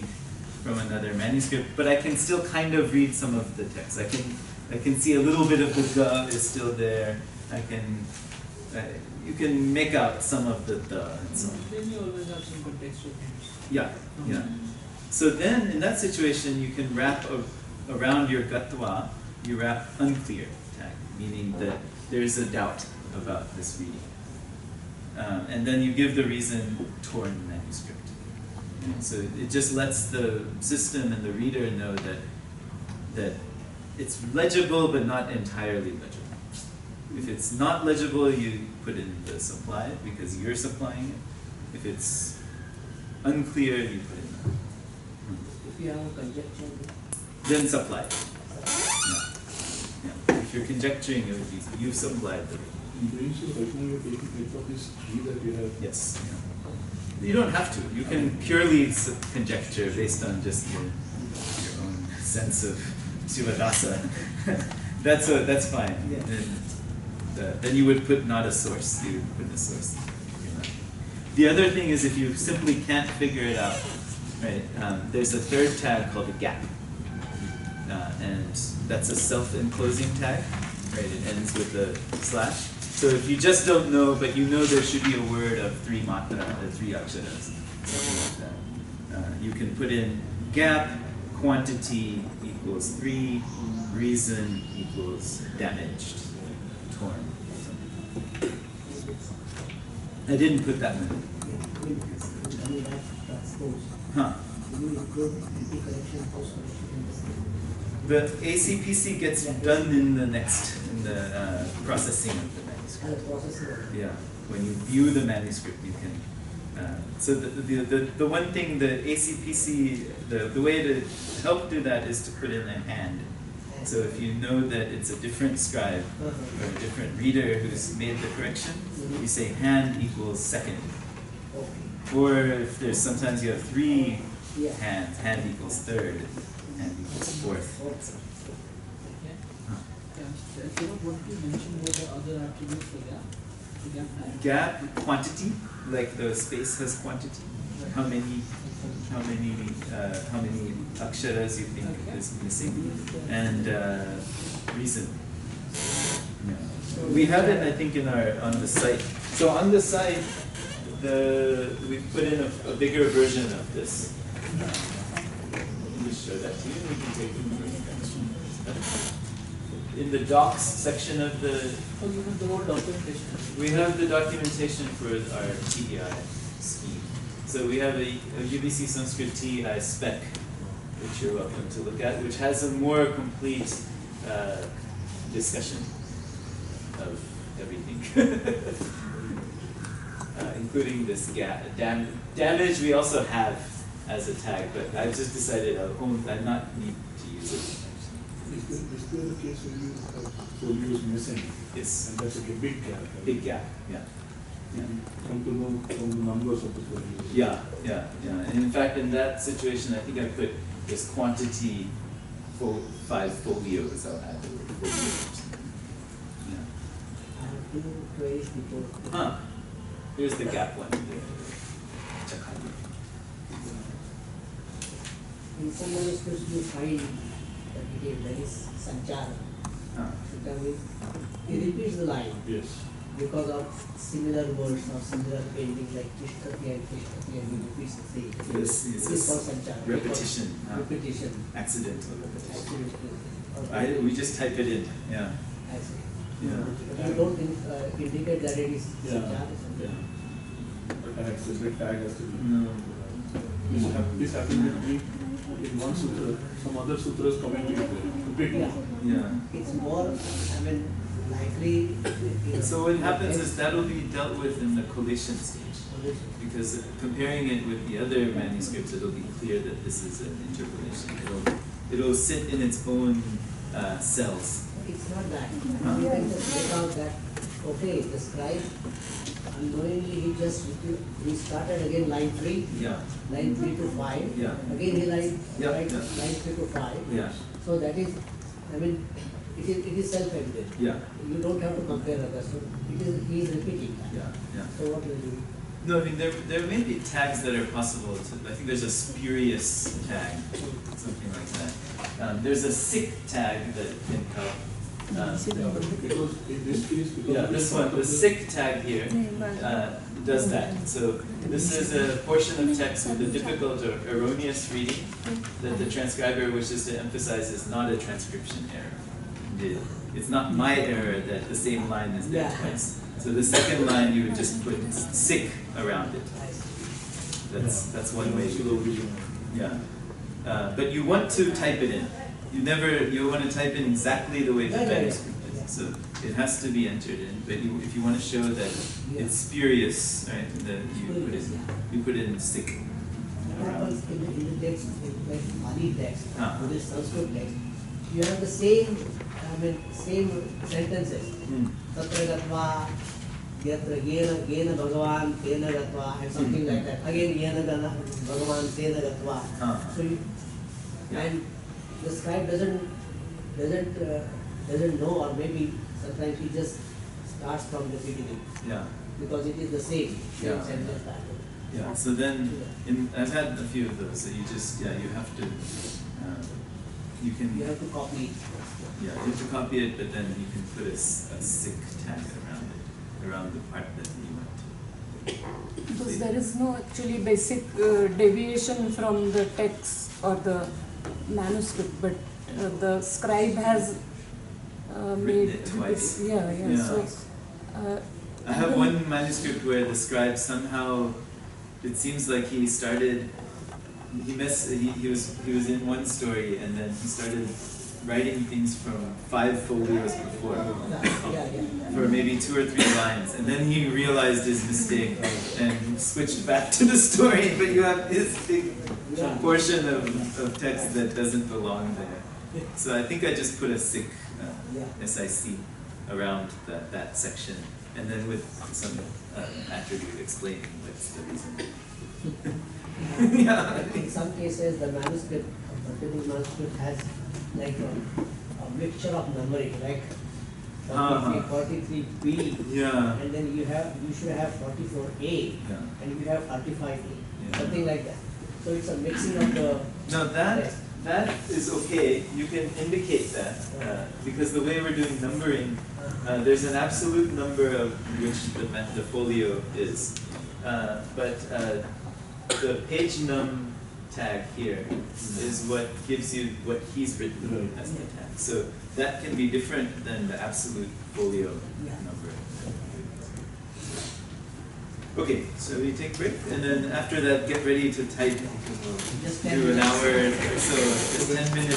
from another manuscript, but I can still kind of read some of the text. I can see a little bit of the ga is still there. I can you can make out some of the and so on. Then you always have some contextual hints. Yeah, yeah. So then, in that situation, you can wrap around your gatwa, you wrap unclear tag, meaning that there's a doubt about this reading. And then you give the reason torn manuscript. So it just lets the system and the reader know that it's legible but not entirely legible. If it's not legible, you put in the supply because you're supplying it. If it's unclear, you put in that. If you have a conjecture, Then supply it. Yeah. If you're conjecturing, it would be you supplied the. Doing so right now you're taking it of this tree that you have. Yes. Yeah. You don't have to. You can purely conjecture based on just your own sense of Shivadasa. That's fine. Yeah. Then you would put not a source. You would put a source. The other thing is if you simply can't figure it out, right? There's a third tag called a gap, and that's a self-enclosing tag. Right? It ends with a slash. So if you just don't know, but you know there should be a word of 3 matra, 3 aksharas, something like that, you can put in gap, quantity equals 3, reason equals damaged, torn. I didn't put that one. Huh. The ACPC gets done in the processing of the manuscript. Yeah, when you view the manuscript, you can. So the one thing the ACPC, the way to help do that is to put in a hand. So if you know that it's a different scribe or a different reader who's made the correction, you say hand equals second. Or if there's sometimes you have 3 hands, hand equals third, hand equals fourth. Okay. So what did you mention were the other attributes for gap? The gap tag? Gap, quantity, like the space has quantity. How many aksharas you think is missing, and reason. Yeah. We have it, I think, on the site. So on the site, we put in a bigger version of this. Let me show that to you. We can take it in the docs section of the. Oh, you have the whole documentation. We have the documentation for our TEI scheme. So we have a UBC Sanskrit TEI spec, which you're welcome to look at, which has a more complete discussion of everything. Including this damage we also have as a tag, but I've just decided I not need to use it. Is there a case where you have folios missing? Yes. And that's like a big gap. Right? Big gap, yeah. You come to know from the numbers of the folios. Yeah. And in fact, in that situation, I think I put this quantity 5 folios. I'll add the word folios. Yeah. I have 2 queries before. Huh. Here's the gap one. In some manuscripts you find the detail that is sanchara. That means he repeats the line Yes. because of similar words or similar painting like Tishtati and he repeats the same. This This is called sanchara. repetition. Repetition. Accidental repetition. Actually, We just type it in. Yeah. I see. Yeah. But you don't indicate that it is Yeah. sanchara. Yeah. The tag, the tag has to be. No. This happened with me in one sutra. Some other sutras commenting a bit. Yeah. It's more, likely. So what happens is that'll be dealt with in the collation stage. Because comparing it with the other manuscripts, it'll be clear that this is an interpolation. It'll sit in its own cells. It's not that. You can just take out that, okay, the scribe, unknowingly he started again line 3, Yeah. line 3 to 5, Yeah. again he line 3 to 5. Yeah. So that is, it is self-evident. Yeah. You don't have to compare others. So he is repeating that. Yeah. So what will you do? No, I mean there may be tags that are possible. I think there's a spurious tag, something like that. There's a sick tag that can help. Because in this case, because Yeah, this one, the sick tag here, does that. So this is a portion of text with a difficult or erroneous reading that the transcriber wishes to emphasize is not a transcription error. It's not my error that the same line is there twice. So the second line you would just put sick around it. That's one way to do it. Yeah. But you want to type it in. You want to type in exactly the way the manuscript is. So it has to be entered in. But if you want to show that it's spurious, right, then you put in sick. In the text, like Pali text, Buddhist Sanskrit text, you have the same sentences. Tatra gatva, yatra yena bhagavan tena gatva, and something like that. Again, yena gana bhagavan tena gatva. So and the scribe doesn't know, or maybe sometimes he just starts from the beginning. Yeah. Because it is the same sentence pattern. Yeah. So then, I've had a few of those. So you just you have to You have to copy it. Yeah, you have to copy it, but then you can put a sick tag around the part that you want to. Because there is no actually basic deviation from the text or the manuscript, but the scribe has made it twice. Yeah. So I have one manuscript where the scribe somehow, it seems like he started. He was in one story and then he started writing things from 5 folios before for maybe 2 or 3 lines, and then he realized his mistake and switched back to the story. But you have this big portion of text that doesn't belong there. So I think I just put a SIC around that section, and then with some attribute explaining what's the reason. In some cases, the manuscript, particular manuscript has like a mixture of numbering, like 43B, and then you should have 44A, and you have 35A, something like that. So it's a mixing of the. No, that is okay. You can indicate that because the way we're doing numbering, there's an absolute number of which the folio is, but the page num tag here is what gives you what he's written as the tag. So that can be different than the absolute folio number. Okay, so we take a break, and then after that get ready to type because we'll do an hour or so, just 10 minutes.